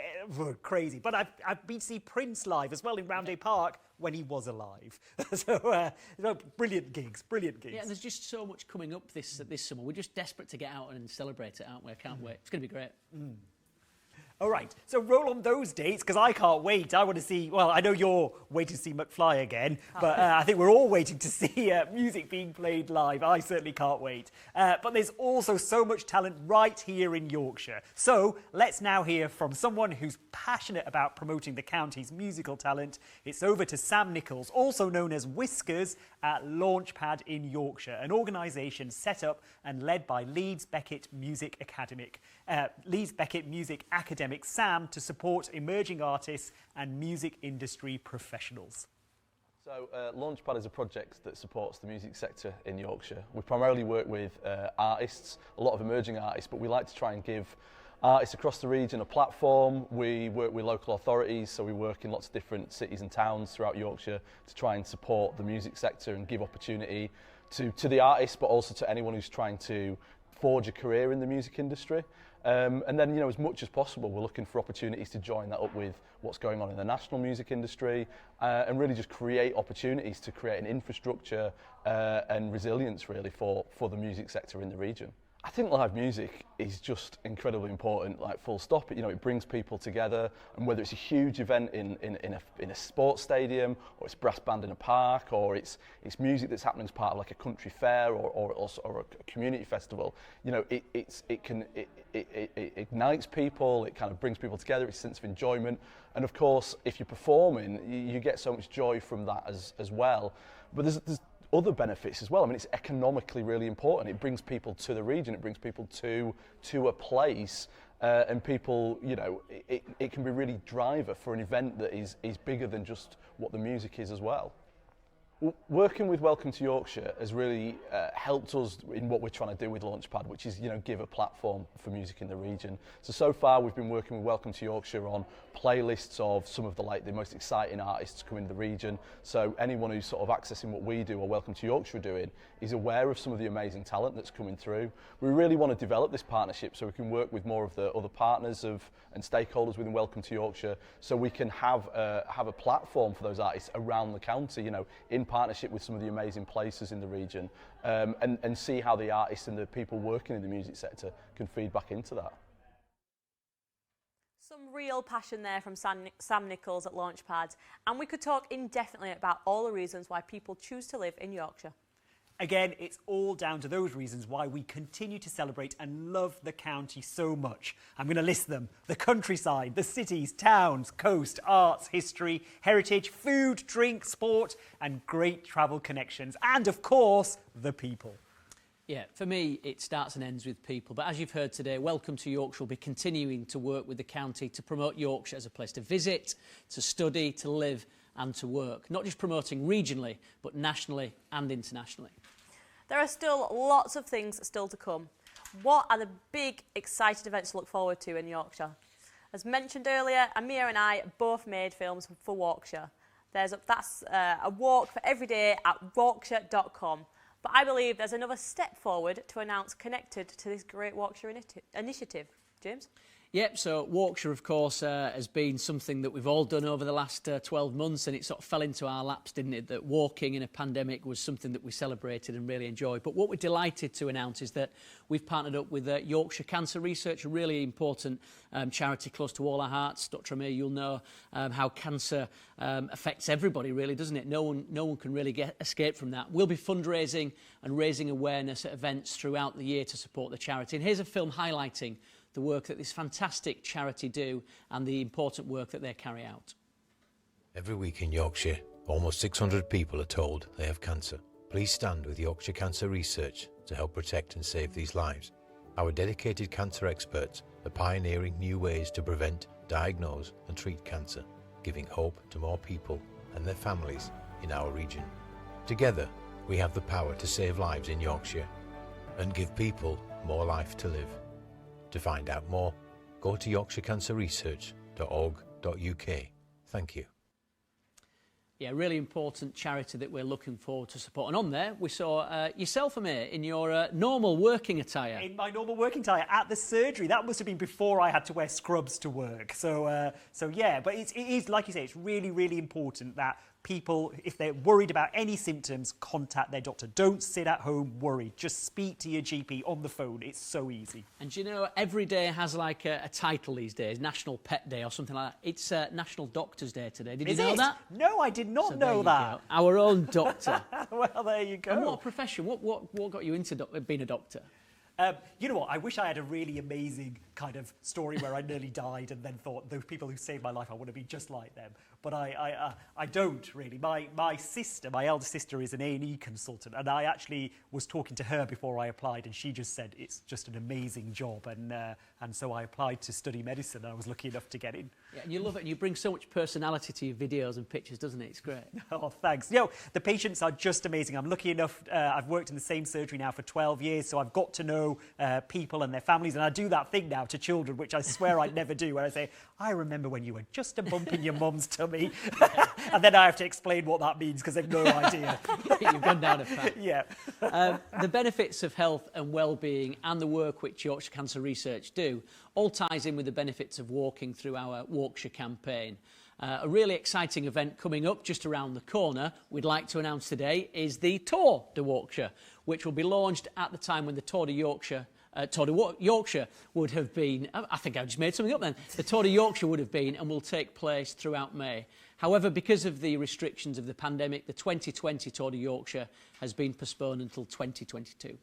crazy. But I've been to see Prince live as well in Roundhay Park when he was alive. So brilliant gigs. Yeah, and there's just so much coming up this summer. We're just desperate to get out and celebrate it, aren't we? I can't wait. It's going to be great. All right, so roll on those dates, because I can't wait. I want to see, well, I know you're waiting to see McFly again, but I think we're all waiting to see music being played live. I certainly can't wait. But there's also so much talent right here in Yorkshire. So let's now hear from someone who's passionate about promoting the county's musical talent. It's over to Sam Nichols, also known as Whiskers, at Launchpad in Yorkshire, an organisation set up and led by Leeds Beckett Music Academic. Sam to support emerging artists and music industry professionals. So Launchpad is a project that supports the music sector in Yorkshire. We primarily work with artists, a lot of emerging artists, but we like to try and give artists across the region a platform. We work with local authorities, so we work in lots of different cities and towns throughout Yorkshire to try and support the music sector and give opportunity to the artists, but also to anyone who's trying to forge a career in the music industry. And then, as much as possible, we're looking for opportunities to join that up with what's going on in the national music industry and really just create opportunities to create an infrastructure and resilience, really, for the music sector in the region. I think live music is just incredibly important, like full stop. It brings people together, and whether it's a huge event in a sports stadium, or it's brass band in a park, or it's music that's happening as part of like a country fair or a community festival, it ignites people. It kind of brings people together. It's a sense of enjoyment, and of course, if you're performing, you get so much joy from that as well. But there's other benefits as well. I mean, it's economically really important. It brings people to the region. It brings people to a place, and people, it can be really driver for an event that is bigger than just what the music is as well. Working with Welcome to Yorkshire has really helped us in what we're trying to do with Launchpad, which is, give a platform for music in the region. So far we've been working with Welcome to Yorkshire on playlists of some of the most exciting artists coming in the region. So anyone who's sort of accessing what we do or Welcome to Yorkshire are doing is aware of some of the amazing talent that's coming through. We really want to develop this partnership so we can work with more of the other partners and stakeholders within Welcome to Yorkshire, so we can have a platform for those artists around the county, in partnership with some of the amazing places in the region, and see how the artists and the people working in the music sector can feed back into that. Some real passion there from Sam Nichols at Launchpad, and we could talk indefinitely about all the reasons why people choose to live in Yorkshire. Again, it's all down to those reasons why we continue to celebrate and love the county so much. I'm going to list them. The countryside, the cities, towns, coast, arts, history, heritage, food, drink, sport, and great travel connections. And, of course, the people. Yeah, for me, it starts and ends with people. But as you've heard today, Welcome to Yorkshire will be continuing to work with the county to promote Yorkshire as a place to visit, to study, to live and to work. Not just promoting regionally, but nationally and internationally. There are still lots of things still to come. What are the big, exciting events to look forward to in Yorkshire? As mentioned earlier, Amir and I both made films for Yorkshire. That's a walk for every day at yorkshire.com. But I believe there's another step forward to announce connected to this great Yorkshire initiative. James? Yep, so Yorkshire, of course, has been something that we've all done over the last 12 months, and it sort of fell into our laps, didn't it, that walking in a pandemic was something that we celebrated and really enjoyed. But what we're delighted to announce is that we've partnered up with Yorkshire Cancer Research, a really important charity close to all our hearts. Dr. Amir, you'll know how cancer affects everybody, really, doesn't it? No one can really escape from that. We'll be fundraising and raising awareness at events throughout the year to support the charity. And here's a film highlighting the work that this fantastic charity do and the important work that they carry out. Every week in Yorkshire, almost 600 people are told they have cancer. Please stand with Yorkshire Cancer Research to help protect and save these lives. Our dedicated cancer experts are pioneering new ways to prevent, diagnose and treat cancer, giving hope to more people and their families in our region. Together, we have the power to save lives in Yorkshire and give people more life to live. To find out more, go to yorkshirecancerresearch.org.uk. Thank you. Yeah, really important charity that we're looking forward to support. And on there, we saw yourself, Amir, in your normal working attire. In my normal working attire at the surgery. That must have been before I had to wear scrubs to work. So yeah, but it is, like you say, it's really, really important that people, if they're worried about any symptoms, contact their doctor. Don't sit at home worried. Just speak to your GP on the phone. It's so easy. And you know, every day has like a title these days, National Pet Day or something like that. It's National Doctor's Day today. Did you know that? No, I did not know that. Our own doctor. Well, there you go. And what a profession. What got you into being a doctor? You know what? I wish I had a really amazing kind of story where I nearly died and then thought, those people who saved my life, I want to be just like them. But I don't really. My sister, my elder sister, is an A&E consultant, and I actually was talking to her before I applied, and she just said it's just an amazing job, and so I applied to study medicine, and I was lucky enough to get in. Yeah, and you love it, and you bring so much personality to your videos and pictures, doesn't it? It's great. Oh, thanks. You know, the patients are just amazing. I'm lucky enough, I've worked in the same surgery now for 12 years, so I've got to know people and their families, and I do that thing now to children, which I swear I'd never do, where I say, I remember when you were just a bump in your mum's tummy. And then I have to explain what that means because they've no idea. You've gone down a path. Yeah. The benefits of health and well-being and the work which Yorkshire Cancer Research do all ties in with the benefits of walking through our Yorkshire campaign. A really exciting event coming up just around the corner we'd like to announce today is the Tour de Yorkshire, which will be launched at the time when the Tour de Yorkshire would have been, I think I just made something up then, the Tour de Yorkshire would have been and will take place throughout May. However, because of the restrictions of the pandemic, the 2020 Tour de Yorkshire has been postponed until 2022.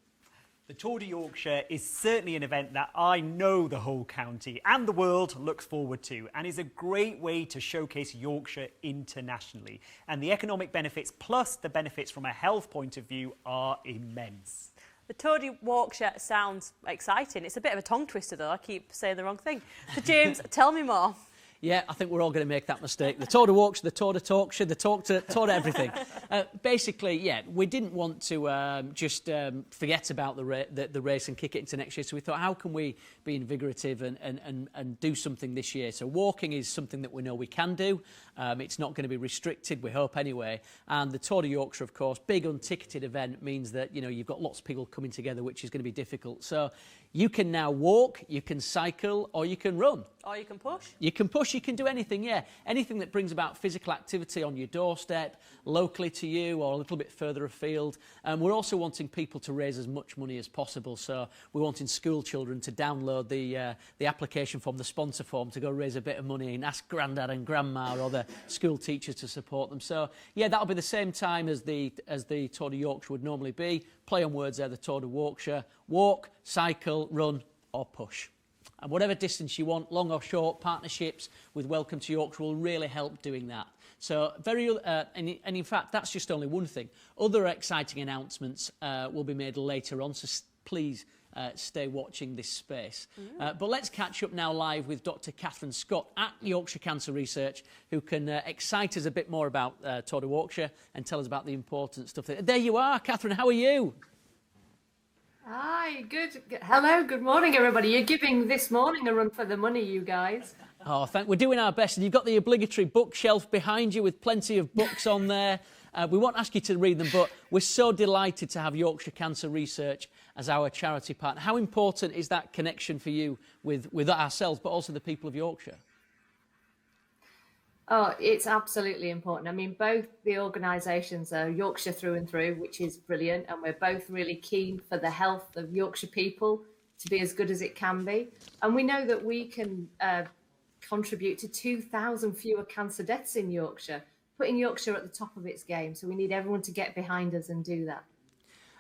The Tour de Yorkshire is certainly an event that I know the whole county and the world looks forward to, and is a great way to showcase Yorkshire internationally. And the economic benefits plus the benefits from a health point of view are immense. The Tour de Yorkshire sounds exciting. It's a bit of a tongue twister, though. I keep saying the wrong thing. So, James, tell me more. Yeah, I think we're all going to make that mistake. The Tour de Yorkshire, the Tour de Yorkshire, the Tour to everything. Basically, yeah, we didn't want to just forget about the race and kick it into next year. So we thought, how can we be invigorative and do something this year? So walking is something that we know we can do. It's not going to be restricted, we hope anyway. And the Tour de Yorkshire, of course, big unticketed event means that, you know, you've got lots of people coming together, which is going to be difficult. So you can now walk, you can cycle, or you can run. Or you can push. You can push, you can do anything, yeah. Anything that brings about physical activity on your doorstep, locally to you or a little bit further afield. We're also wanting people to raise as much money as possible. So we're wanting school children to download the application form, the sponsor form, to go raise a bit of money and ask granddad and grandma or the school teachers to support them. So, yeah, that'll be the same time as the Tour de Yorkshire would normally be. Play on words there, the Tour de Yorkshire. Walk, cycle, run or push. And whatever distance you want, long or short, partnerships with Welcome to Yorkshire will really help doing that. So and in fact, that's just only one thing. Other exciting announcements will be made later on, so please stay watching this space. But let's catch up now live with Dr. Catherine Scott at Yorkshire Cancer Research, who can excite us a bit more about Tour de Yorkshire and tell us about the important stuff. There you are, Catherine, how are you? Hi, good. Hello, good morning, everybody. You're giving this morning a run for the money, you guys. Oh, we're doing our best. And you've got the obligatory bookshelf behind you with plenty of books on there. We won't ask you to read them, but we're so delighted to have Yorkshire Cancer Research as our charity partner. How important is that connection for you with ourselves, but also the people of Yorkshire? Oh, it's absolutely important. I mean, both the organisations are Yorkshire through and through, which is brilliant. And we're both really keen for the health of Yorkshire people to be as good as it can be. And we know that we can contribute to 2,000 fewer cancer deaths in Yorkshire, putting Yorkshire at the top of its game. So we need everyone to get behind us and do that.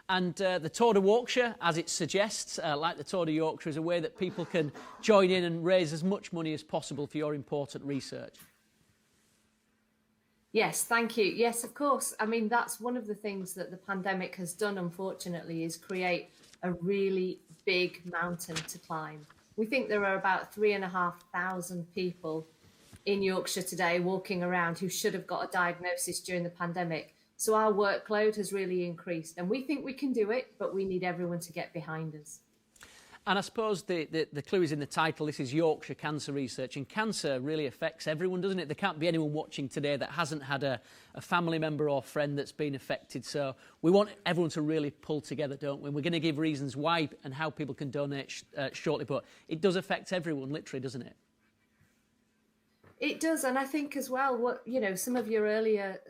And the Tour de Yorkshire, as it suggests, like the Tour de Yorkshire, is a way that people can join in and raise as much money as possible for your important research. Yes, thank you. Yes, of course. I mean, that's one of the things that the pandemic has done, unfortunately, is create a really big mountain to climb. We think there are about 3,500 people in Yorkshire today walking around who should have got a diagnosis during the pandemic. So our workload has really increased, and we think we can do it, but we need everyone to get behind us. And I suppose the clue is in the title. This is Yorkshire Cancer Research, and cancer really affects everyone, doesn't it? There can't be anyone watching today that hasn't had a family member or friend that's been affected. So we want everyone to really pull together, don't we? And we're going to give reasons why and how people can donate shortly, but it does affect everyone, literally, doesn't it? It does, and I think as well, some of your earlier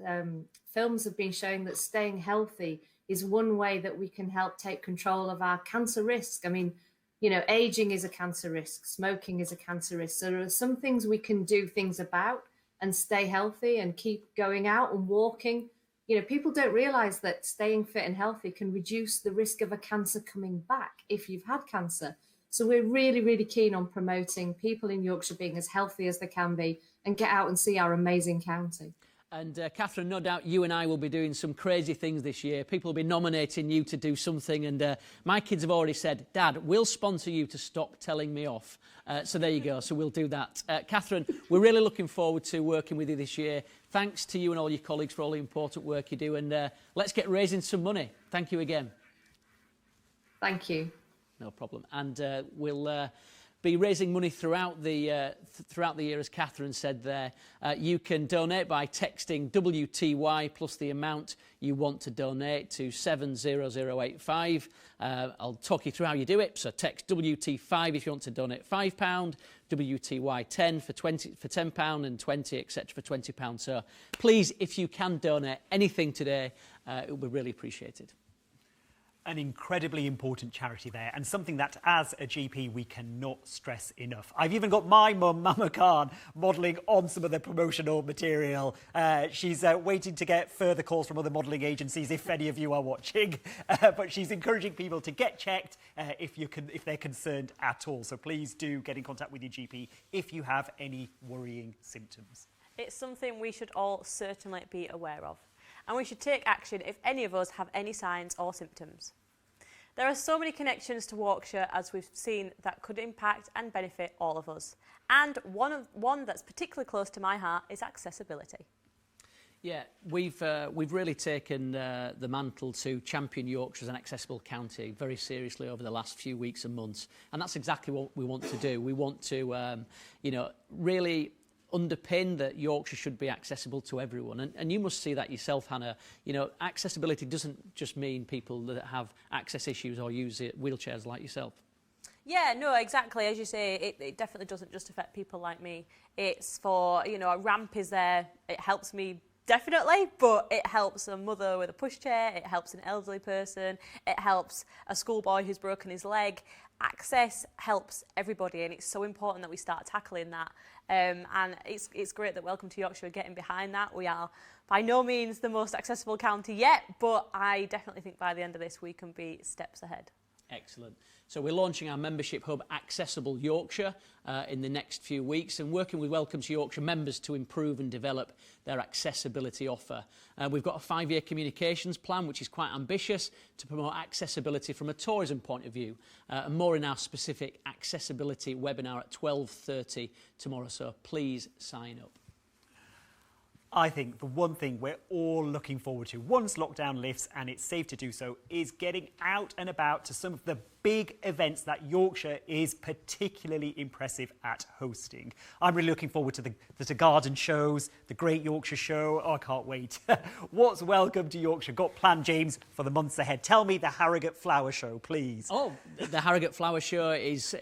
films have been showing that staying healthy is one way that we can help take control of our cancer risk. I mean, aging is a cancer risk, smoking is a cancer risk. So there are some things we can do things about and stay healthy and keep going out and walking. People don't realise that staying fit and healthy can reduce the risk of a cancer coming back if you've had cancer. So we're really, really keen on promoting people in Yorkshire being as healthy as they can be and get out and see our amazing county. And Catherine, no doubt you and I will be doing some crazy things this year. People will be nominating you to do something. And my kids have already said, Dad, we'll sponsor you to stop telling me off. So there you go. So we'll do that. Catherine, we're really looking forward to working with you this year. Thanks to you and all your colleagues for all the important work you do. And let's get raising some money. Thank you again. Thank you. No problem. And we'll be raising money throughout the year, as Catherine said there. You can donate by texting WTY plus the amount you want to donate to 70085. I'll talk you through how you do it. So text WT5 if you want to donate £5, WTY10 for £10 and 20, etc. for £20. So please, if you can donate anything today, it will be really appreciated. An incredibly important charity there, and something that, as a GP, we cannot stress enough. I've even got my mum, Mama Khan, modelling on some of the promotional material. She's waiting to get further calls from other modelling agencies if any of you are watching. But she's encouraging people to get checked if they're concerned at all. So please do get in contact with your GP if you have any worrying symptoms. It's something we should all certainly be aware of. And we should take action if any of us have any signs or symptoms. There are so many connections to Yorkshire, as we've seen, that could impact and benefit all of us. And one that's particularly close to my heart is accessibility. Yeah, we've really taken the mantle to champion Yorkshire as an accessible county very seriously over the last few weeks and months, and that's exactly what we want to do. We want to, really underpin that Yorkshire should be accessible to everyone. And you must see that yourself, Hannah. Accessibility doesn't just mean people that have access issues or use wheelchairs like yourself. Yeah, no, exactly. As you say, it definitely doesn't just affect people like me. It's for, you know, a ramp is there. It helps me definitely, but it helps a mother with a pushchair. It helps an elderly person. It helps a schoolboy who's broken his leg. Access helps everybody, and it's so important that we start tackling that. And it's great that Welcome to Yorkshire are getting behind that. We are by no means the most accessible county yet, but I definitely think by the end of this we can be steps ahead. Excellent. So we're launching our membership hub, Accessible Yorkshire, in the next few weeks, and working with Welcome to Yorkshire members to improve and develop their accessibility offer. We've got a 5-year communications plan, which is quite ambitious, to promote accessibility from a tourism point of view, and more in our specific accessibility webinar at 12:30 tomorrow, so please sign up. I think the one thing we're all looking forward to once lockdown lifts and it's safe to do so is getting out and about to some of the big events that Yorkshire is particularly impressive at hosting. I'm really looking forward to the garden shows, the Great Yorkshire Show. Oh, I can't wait. What's Welcome to Yorkshire got planned, James, for the months ahead? Tell me the Harrogate Flower Show, please. Oh, the Harrogate Flower Show is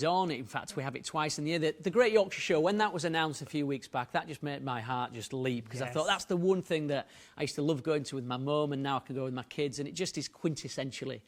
on. In fact, we have it twice in the year. The Great Yorkshire Show, when that was announced a few weeks back, that just made my heart just leap, because I thought that's the one thing that I used to love going to with my mum, and now I can go with my kids, and it just is quintessentially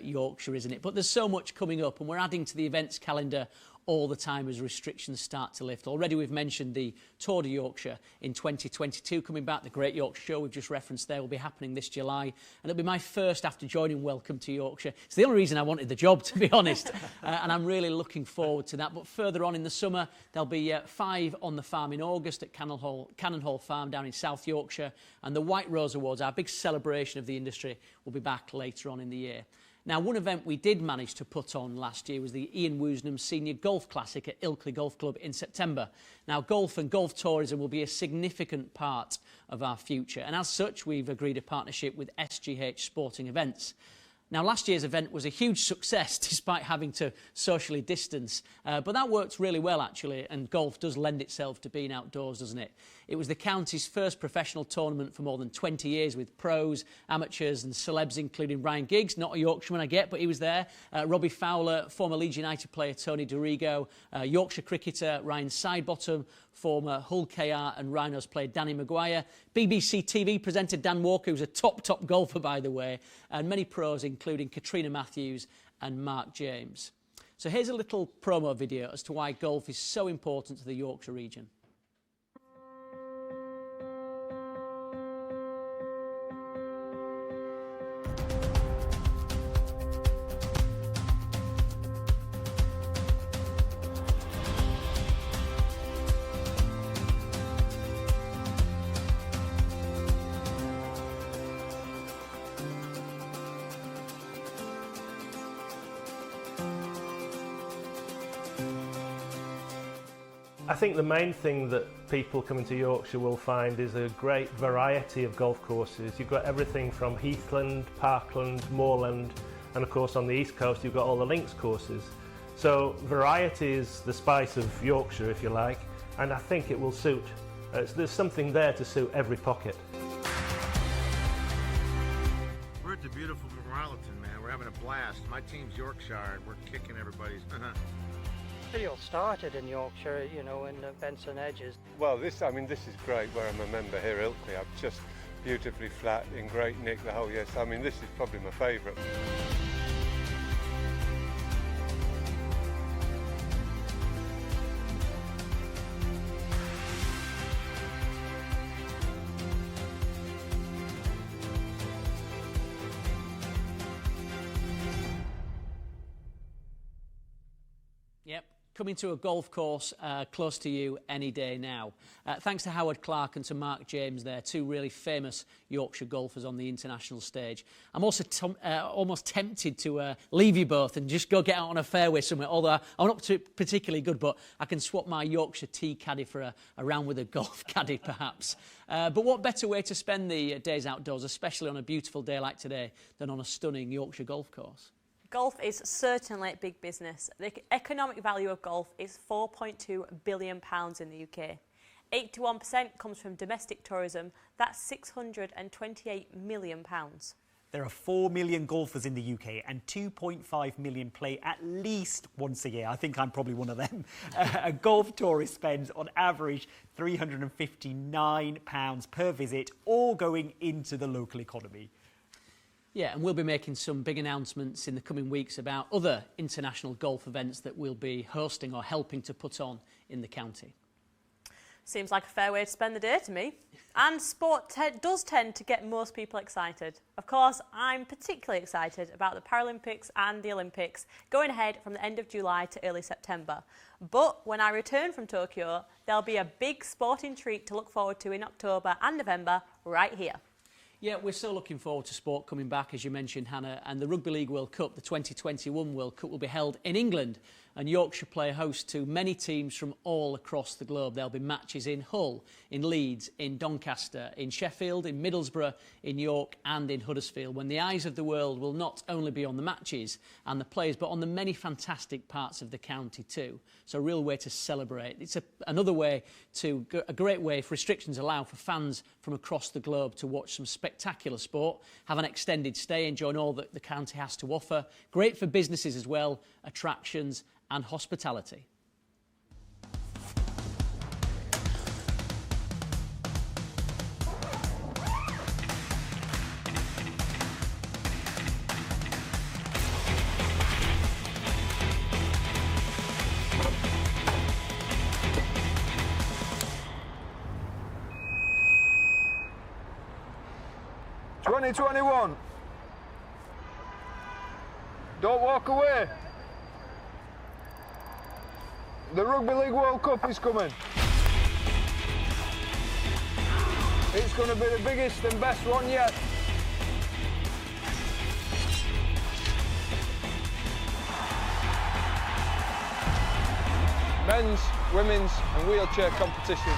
Yorkshire, isn't it? But there's so much coming up, and we're adding to the events calendar all the time as restrictions start to lift. Already we've mentioned the Tour de Yorkshire in 2022 coming back. The Great Yorkshire Show we've just referenced there will be happening this July, and it'll be my first after joining Welcome to Yorkshire. It's the only reason I wanted the job, to be honest, and I'm really looking forward to that. But further on in the summer, there'll be 5 on the farm in August at Cannon Hall Farm down in South Yorkshire, and the White Rose Awards, our big celebration of the industry, will be back later on in the year. Now, one event we did manage to put on last year was the Ian Woosnam Senior Golf Classic at Ilkley Golf Club in September. Now, golf and golf tourism will be a significant part of our future, and as such, we've agreed a partnership with SGH Sporting Events. Now, last year's event was a huge success despite having to socially distance, but that worked really well, actually, and golf does lend itself to being outdoors, doesn't it? It was the county's first professional tournament for more than 20 years with pros, amateurs and celebs, including Ryan Giggs, not a Yorkshireman I get, but he was there, Robbie Fowler, former Leeds United player Tony Dorigo, Yorkshire cricketer Ryan Sidebottom, former Hull KR and Rhinos player Danny Maguire, BBC TV presenter Dan Walker, who's a top golfer, by the way, and many pros, including Katrina Matthews and Mark James. So here's a little promo video as to why golf is so important to the Yorkshire region. I think the main thing that people coming to Yorkshire will find is a great variety of golf courses. You've got everything from heathland, parkland, moorland, and of course on the east coast you've got all the links courses. So variety is the spice of Yorkshire, if you like, and I think it will suit. There's something there to suit every pocket. We're at the beautiful Moralton, man. We're having a blast. My team's Yorkshire, and we're kicking everybody's. It all started in Yorkshire, you know, in the Benson Edges. Well, this is great where I'm a member here at Ilkley. I'm just beautifully flat, in great nick the whole year. So, this is probably my favourite. Yep. Coming to a golf course close to you any day now. Thanks to Howard Clark and to Mark James there, 2 really famous Yorkshire golfers on the international stage. I'm also almost tempted to leave you both and just go get out on a fairway somewhere, although I'm not particularly good, but I can swap my Yorkshire tea caddy for a round with a golf caddy perhaps. But what better way to spend the days outdoors, especially on a beautiful day like today, than on a stunning Yorkshire golf course? Golf is certainly big business. The economic value of golf is £4.2 billion in the UK. 81% comes from domestic tourism, that's £628 million. There are 4 million golfers in the UK and 2.5 million play at least once a year. I think I'm probably one of them. A golf tourist spends on average £359 per visit, all going into the local economy. Yeah, and we'll be making some big announcements in the coming weeks about other international golf events that we'll be hosting or helping to put on in the county. Seems like a fair way to spend the day to me. And sport does tend to get most people excited. Of course, I'm particularly excited about the Paralympics and the Olympics going ahead from the end of July to early September. But when I return from Tokyo, there'll be a big sporting treat to look forward to in October and November right here. Yeah, we're so looking forward to sport coming back, as you mentioned, Hannah, and the Rugby League World Cup, the 2021 World Cup, will be held in England, and Yorkshire play host to many teams from all across the globe. There'll be matches in Hull, in Leeds, in Doncaster, in Sheffield, in Middlesbrough, in York and in Huddersfield, when the eyes of the world will not only be on the matches and the players, but on the many fantastic parts of the county too. So a real way to celebrate. It's another way to, a great way, if restrictions allow, for fans from across the globe to watch some spectacular sport, have an extended stay, enjoying all that the county has to offer. Great for businesses as well, attractions and hospitality. '21. Don't walk away. The Rugby League World Cup is coming. It's going to be the biggest and best one yet. Men's, women's and wheelchair competitions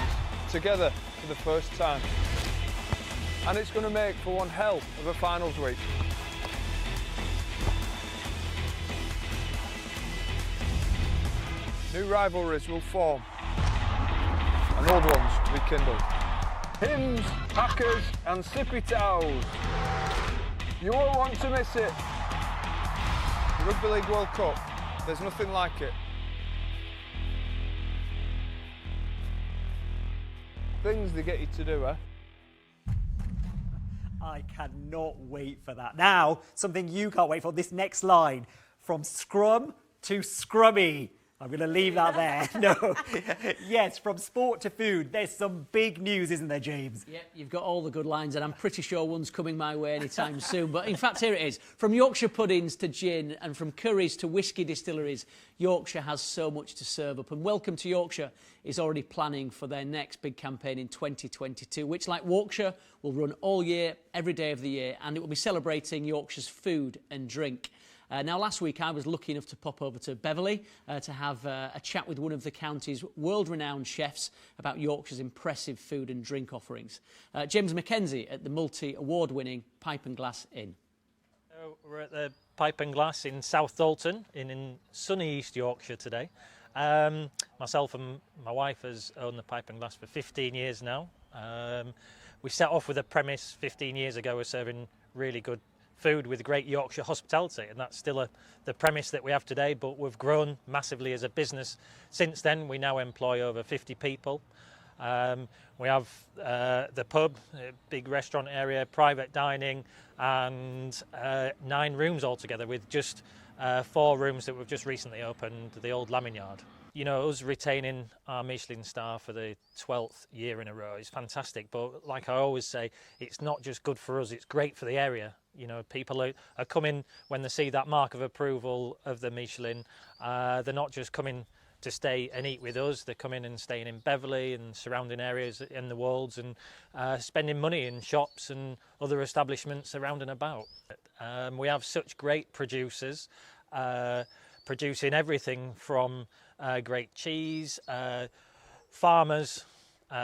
together for the first time. And it's going to make for one hell of a finals week. New rivalries will form and old ones rekindled. Hymns, hackers and sippy towels. You won't want to miss it. The Rugby League World Cup, there's nothing like it. Things they get you to do, eh? I cannot wait for that. Now, something you can't wait for, this next line. From scrum to scrummy. I'm going to leave that there. No. Yes, from sport to food. There's some big news, isn't there, James? Yeah, you've got all the good lines, and I'm pretty sure one's coming my way anytime soon. But in fact, here it is. From Yorkshire puddings to gin and from curries to whisky distilleries, Yorkshire has so much to serve up. And Welcome to Yorkshire is already planning for their next big campaign in 2022, which, like Yorkshire, will run all year, every day of the year, and it will be celebrating Yorkshire's food and drink. Now, last week I was lucky enough to pop over to Beverley to have a chat with one of the county's world-renowned chefs about Yorkshire's impressive food and drink offerings. James Mackenzie at the multi-award-winning Pipe and Glass Inn. We're at the Pipe and Glass in South Dalton in sunny East Yorkshire today. Myself and my wife has owned the Pipe and Glass for 15 years now. We set off with a premise 15 years ago of serving really good food with great Yorkshire hospitality, and that's still the premise that we have today, but we've grown massively as a business since then. We now employ over 50 people. We have the pub, a big restaurant area, private dining, and 9 rooms altogether, with just 4 rooms that we've just recently opened, the old lambing yard. You know, us retaining our Michelin star for the 12th year in a row is fantastic, but like I always say, it's not just good for us, it's great for the area. You know, people are coming when they see that mark of approval of the Michelin. They're not just coming to stay and eat with us, they're coming and staying in Beverley and surrounding areas in the Wolds and spending money in shops and other establishments around and about. We have such great producers, producing everything from great cheese, farmers,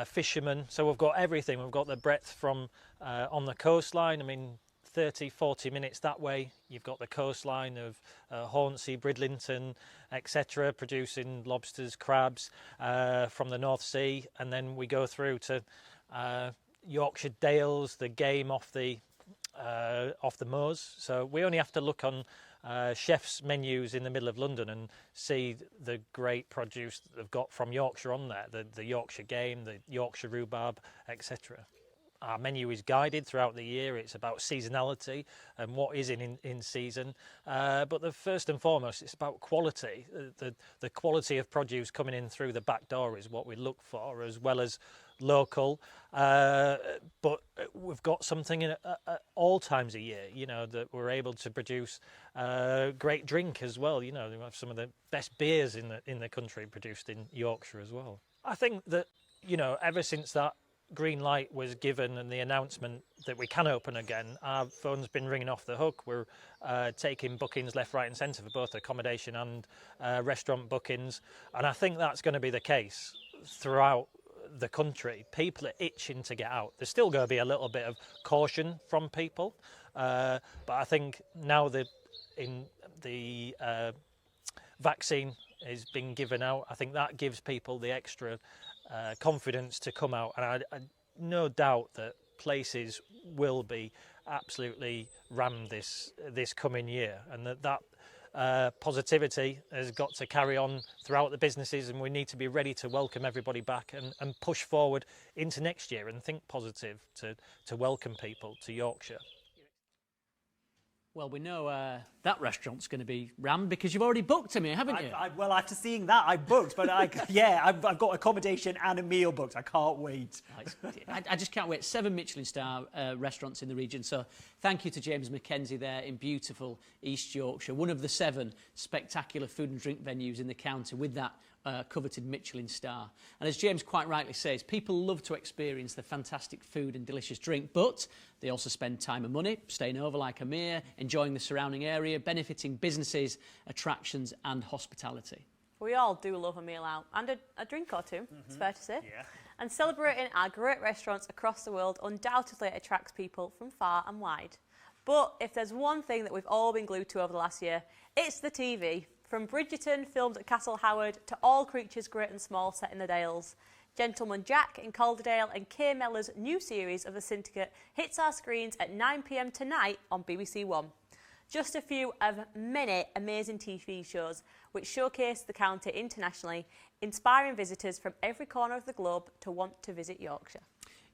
fishermen. So we've got everything. We've got the breadth from on the coastline. I mean, 30-40 minutes that way, you've got the coastline of Hornsey, Bridlington, etc., producing lobsters, crabs from the North Sea, and then we go through to Yorkshire Dales, the game off the off the moors. So we only have to look on chefs' menus in the middle of London and see the great produce that they've got from Yorkshire on there, the Yorkshire game, the Yorkshire rhubarb, etc. Our menu is guided throughout the year. It's about seasonality and what is in season. But first and foremost, it's about quality. The quality of produce coming in through the back door is what we look for, as well as local. But we've got something at all times a year, you know, that we're able to produce great drink as well. You know, we have some of the best beers in the country produced in Yorkshire as well. I think that, you know, ever since that green light was given and the announcement that we can open again, our phone's been ringing off the hook. We're taking bookings left, right and centre for both accommodation and restaurant bookings, and I think that's going to be the case throughout the country. People are itching to get out. There's still going to be a little bit of caution from people, but I think now that the vaccine is being given out, I think that gives people the extra confidence to come out, and I no doubt that places will be absolutely rammed this coming year, and that positivity has got to carry on throughout the businesses, and we need to be ready to welcome everybody back and push forward into next year and think positive to welcome people to Yorkshire. Well, we know that restaurant's going to be rammed because you've already booked, Amir, haven't you? Well, after seeing that, I've booked, but I've got accommodation and a meal booked. I can't wait. I just can't wait. 7 Michelin star restaurants in the region. So thank you to James Mackenzie there in beautiful East Yorkshire, one of the 7 spectacular food and drink venues in the county with that coveted Michelin star. And as James quite rightly says, people love to experience the fantastic food and delicious drink, but they also spend time and money staying over like Amir, enjoying the surrounding area, benefiting businesses, attractions and hospitality. We all do love a meal out and a drink or two, it's fair to say. Yeah. And celebrating our great restaurants across the world undoubtedly attracts people from far and wide. But if there's one thing that we've all been glued to over the last year, it's the TV. From Bridgerton, filmed at Castle Howard, to All Creatures Great and Small, set in the Dales. Gentleman Jack in Calderdale and Kay Mellor's new series of The Syndicate hits our screens at 9 p.m. tonight on BBC One. Just a few of many amazing TV shows which showcase the county internationally, inspiring visitors from every corner of the globe to want to visit Yorkshire.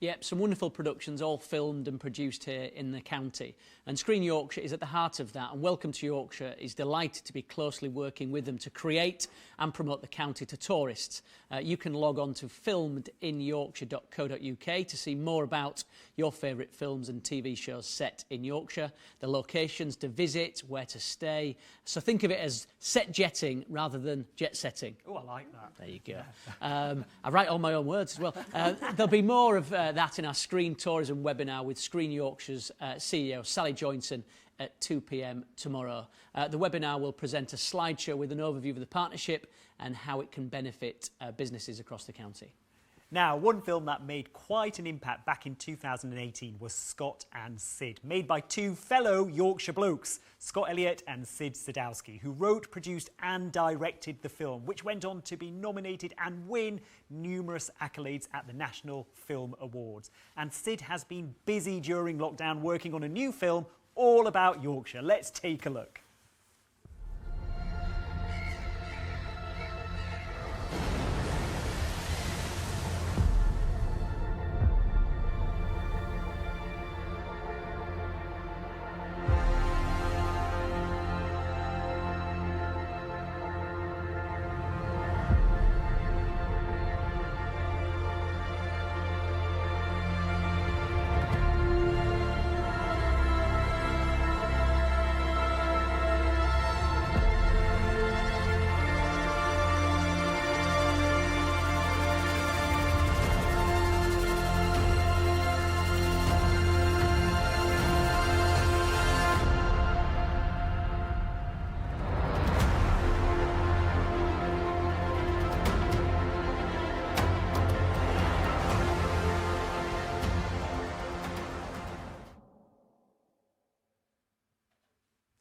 Yep, some wonderful productions all filmed and produced here in the county. And Screen Yorkshire is at the heart of that, and Welcome to Yorkshire is delighted to be closely working with them to create and promote the county to tourists. You can log on to filmedinyorkshire.co.uk to see more about your favourite films and TV shows set in Yorkshire, the locations to visit, where to stay. So think of it as set jetting rather than jet setting. Oh, I like that. There you go. I write all my own words as well. There'll be more of that in our Screen Tourism webinar with Screen Yorkshire's CEO, Sally Joynson, at 2 p.m. tomorrow. The webinar will present a slideshow with an overview of the partnership and how it can benefit businesses across the county. Now, one film that made quite an impact back in 2018 was Scott and Sid, made by 2 fellow Yorkshire blokes, Scott Elliott and Sid Sadowski, who wrote, produced and directed the film, which went on to be nominated and win numerous accolades at the National Film Awards. And Sid has been busy during lockdown working on a new film all about Yorkshire. Let's take a look.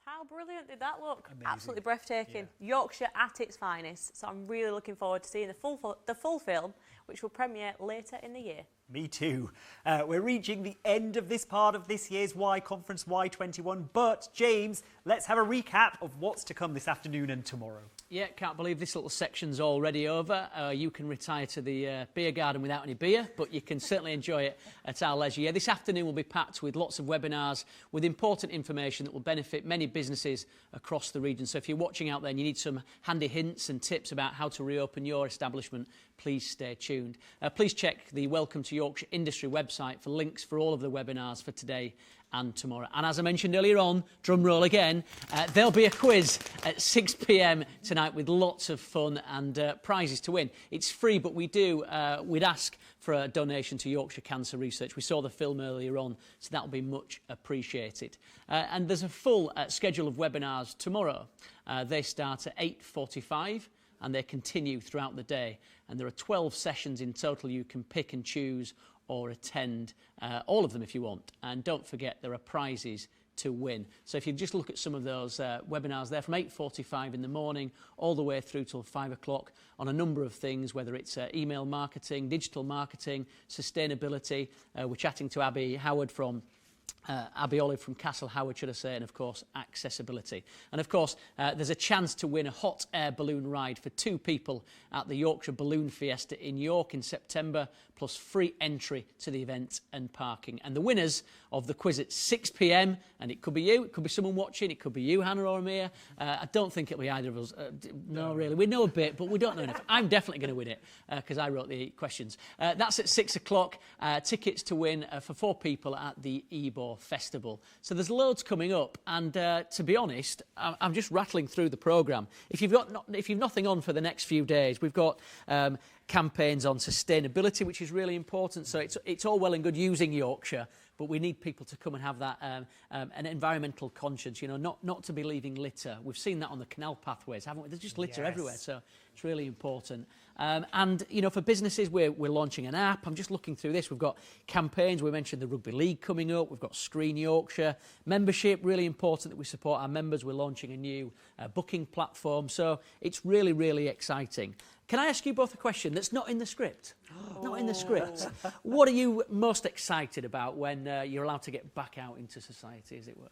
How brilliant did that look? Amazing. Absolutely breathtaking. Yeah. Yorkshire at its finest. So I'm really looking forward to seeing the full film, which will premiere later in the year. Me too. We're reaching the end of this part of this year's Y Conference Y21, but James, let's have a recap of what's to come this afternoon and tomorrow. Yeah, can't believe this little section's already over. You can retire to the beer garden without any beer, but you can certainly enjoy it at our leisure. Yeah, this afternoon will be packed with lots of webinars with important information that will benefit many businesses across the region. So if you're watching out there and you need some handy hints and tips about how to reopen your establishment, please stay tuned. Please check the Welcome to Yorkshire Industry website for links for all of the webinars for today and tomorrow. And as I mentioned earlier on, drum roll again, there'll be a quiz at 6 p.m. tonight with lots of fun and prizes to win. It's free, but we'd ask for a donation to Yorkshire Cancer Research. We saw the film earlier on, so that'll be much appreciated. And there's a full schedule of webinars tomorrow. They start at 8:45 and they continue throughout the day. And there are 12 sessions in total. You can pick and choose or attend all of them if you want. And don't forget, there are prizes to win. So if you just look at some of those webinars there from 8:45 in the morning all the way through till 5 o'clock on a number of things, whether it's email marketing, digital marketing, sustainability. We're chatting to Abby Howard from Abby Olive from Castle Howard, should I say, and of course accessibility. And of course there's a chance to win a hot air balloon ride for 2 people at the Yorkshire Balloon Fiesta in York in September, plus free entry to the event and parking. And the winners of the quiz at 6 p.m, and it could be you, it could be someone watching, it could be you, Hannah or Amir. I don't think it'll be either of us. No, really. We know a bit, but we don't know enough. I'm definitely going to win it because I wrote the questions. That's at 6 o'clock. Tickets to win for 4 people at the Ebor Festival. So there's loads coming up. And to be honest, I'm just rattling through the programme. If you've nothing on for the next few days, we've got campaigns on sustainability, which is really important. So it's all well and good using Yorkshire, but we need people to come and have that an environmental conscience, you know, not to be leaving litter. We've seen that on the canal pathways, haven't we? There's just litter everywhere, so it's really important. And, you know, for businesses, we're launching an app. I'm just looking through this. We've got campaigns. We mentioned the Rugby League coming up. We've got Screen Yorkshire. Membership, really important that we support our members. We're launching a new booking platform. So it's really, really exciting. Can I ask you both a question that's not in the script? Not in the script. What are you most excited about when you're allowed to get back out into society, as it were?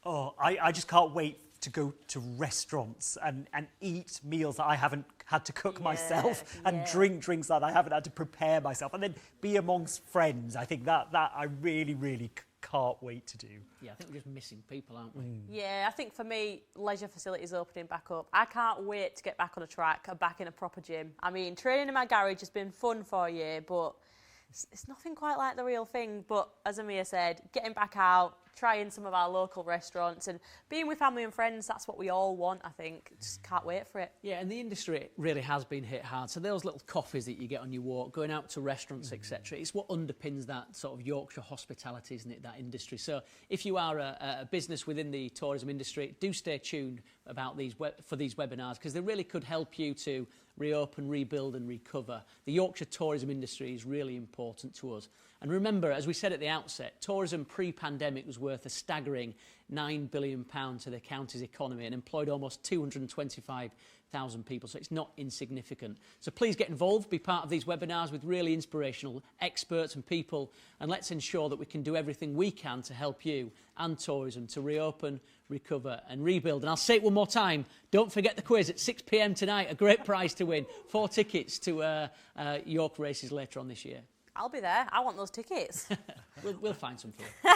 Oh, I just can't wait to go to restaurants and eat meals that I haven't had to cook myself and drink drinks that I haven't had to prepare myself and then be amongst friends. I think that I really, really can't wait to do. Yeah, I think we're just missing people, aren't we? Yeah, I think for me, leisure facilities opening back up. I can't wait to get back on a track and back in a proper gym. I mean, training in my garage has been fun for a year, but it's nothing quite like the real thing. But as Amir said, getting back out, trying some of our local restaurants and being with family and friends, that's what we all want, I think. Just can't wait for it. Yeah, and the industry really has been hit hard. So those little coffees that you get on your walk, going out to restaurants, etc., it's what underpins that sort of Yorkshire hospitality, isn't it, that industry? So if you are a business within the tourism industry, do stay tuned about for these webinars, because they really could help you to reopen, rebuild and recover. The Yorkshire tourism industry is really important to us. And remember, as we said at the outset, tourism pre-pandemic was worth a staggering £9 billion to the county's economy and employed almost 225,000 people, so it's not insignificant. So please get involved, be part of these webinars with really inspirational experts and people, and let's ensure that we can do everything we can to help you and tourism to reopen, recover and rebuild. And I'll say it one more time, don't forget the quiz at 6 p.m. tonight, a great prize to win, 4 tickets to York races later on this year. I'll be there. I want those tickets. We'll find some for you.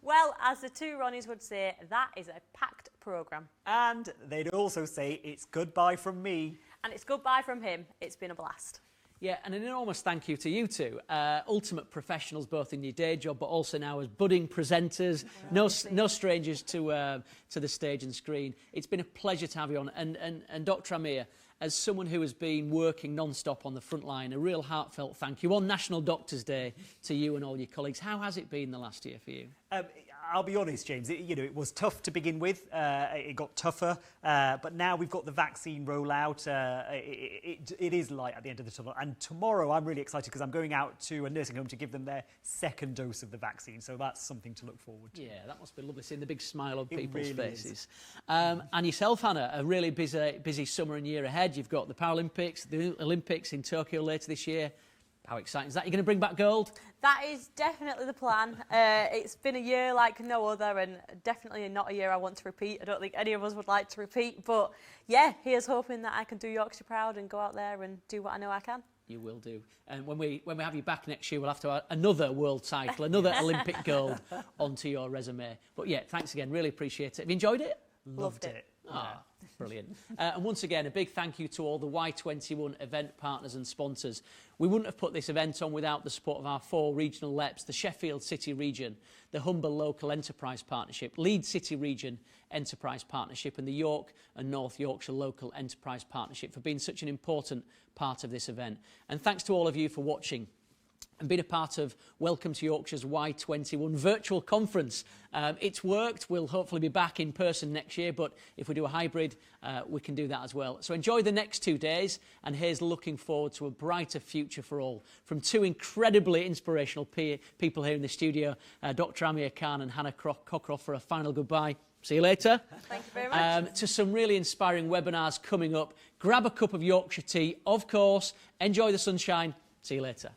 Well, as the two Ronnies would say, that is a packed programme. And they'd also say it's goodbye from me. And it's goodbye from him. It's been a blast. Yeah, and an enormous thank you to you two, ultimate professionals both in your day job but also now as budding presenters, no strangers to the stage and screen. It's been a pleasure to have you on. And Dr. Amir, as someone who has been working non-stop on the front line, a real heartfelt thank you on National Doctors' Day to you and all your colleagues. How has it been the last year for you? I'll be honest, James, it was tough to begin with. It got tougher, but now we've got the vaccine rollout. It is light at the end of the tunnel. And tomorrow I'm really excited because I'm going out to a nursing home to give them their second dose of the vaccine. So that's something to look forward to. Yeah, that must be lovely, seeing the big smile on people's faces. And yourself, Hannah, a really busy summer and year ahead. You've got the Paralympics, the Olympics in Tokyo later this year. How exciting is that? You're going to bring back gold? That is definitely the plan. It's been a year like no other, and definitely not a year I want to repeat. I don't think any of us would like to repeat, but yeah, here's hoping that I can do Yorkshire proud and go out there and do what I know I can. You will do. And when we have you back next year, we'll have to add another world title, another Olympic gold onto your resume. But yeah, thanks again. Really appreciate it. Have you enjoyed it? Loved it. Ah, brilliant. And once again, a big thank you to all the Y21 event partners and sponsors. We wouldn't have put this event on without the support of our 4 regional LEPs, the Sheffield City Region, the Humber Local Enterprise Partnership, Leeds City Region Enterprise Partnership, and the York and North Yorkshire Local Enterprise Partnership for being such an important part of this event. And thanks to all of you for watching and been a part of Welcome to Yorkshire's Y21 virtual conference. It's worked. We'll hopefully be back in person next year, but if we do a hybrid, we can do that as well. So enjoy the next 2 days, and here's looking forward to a brighter future for all. From 2 incredibly inspirational people here in the studio, Dr. Amir Khan and Hannah Cockroft, for a final goodbye. See you later. Thank you very much. To some really inspiring webinars coming up. Grab a cup of Yorkshire tea, of course. Enjoy the sunshine. See you later.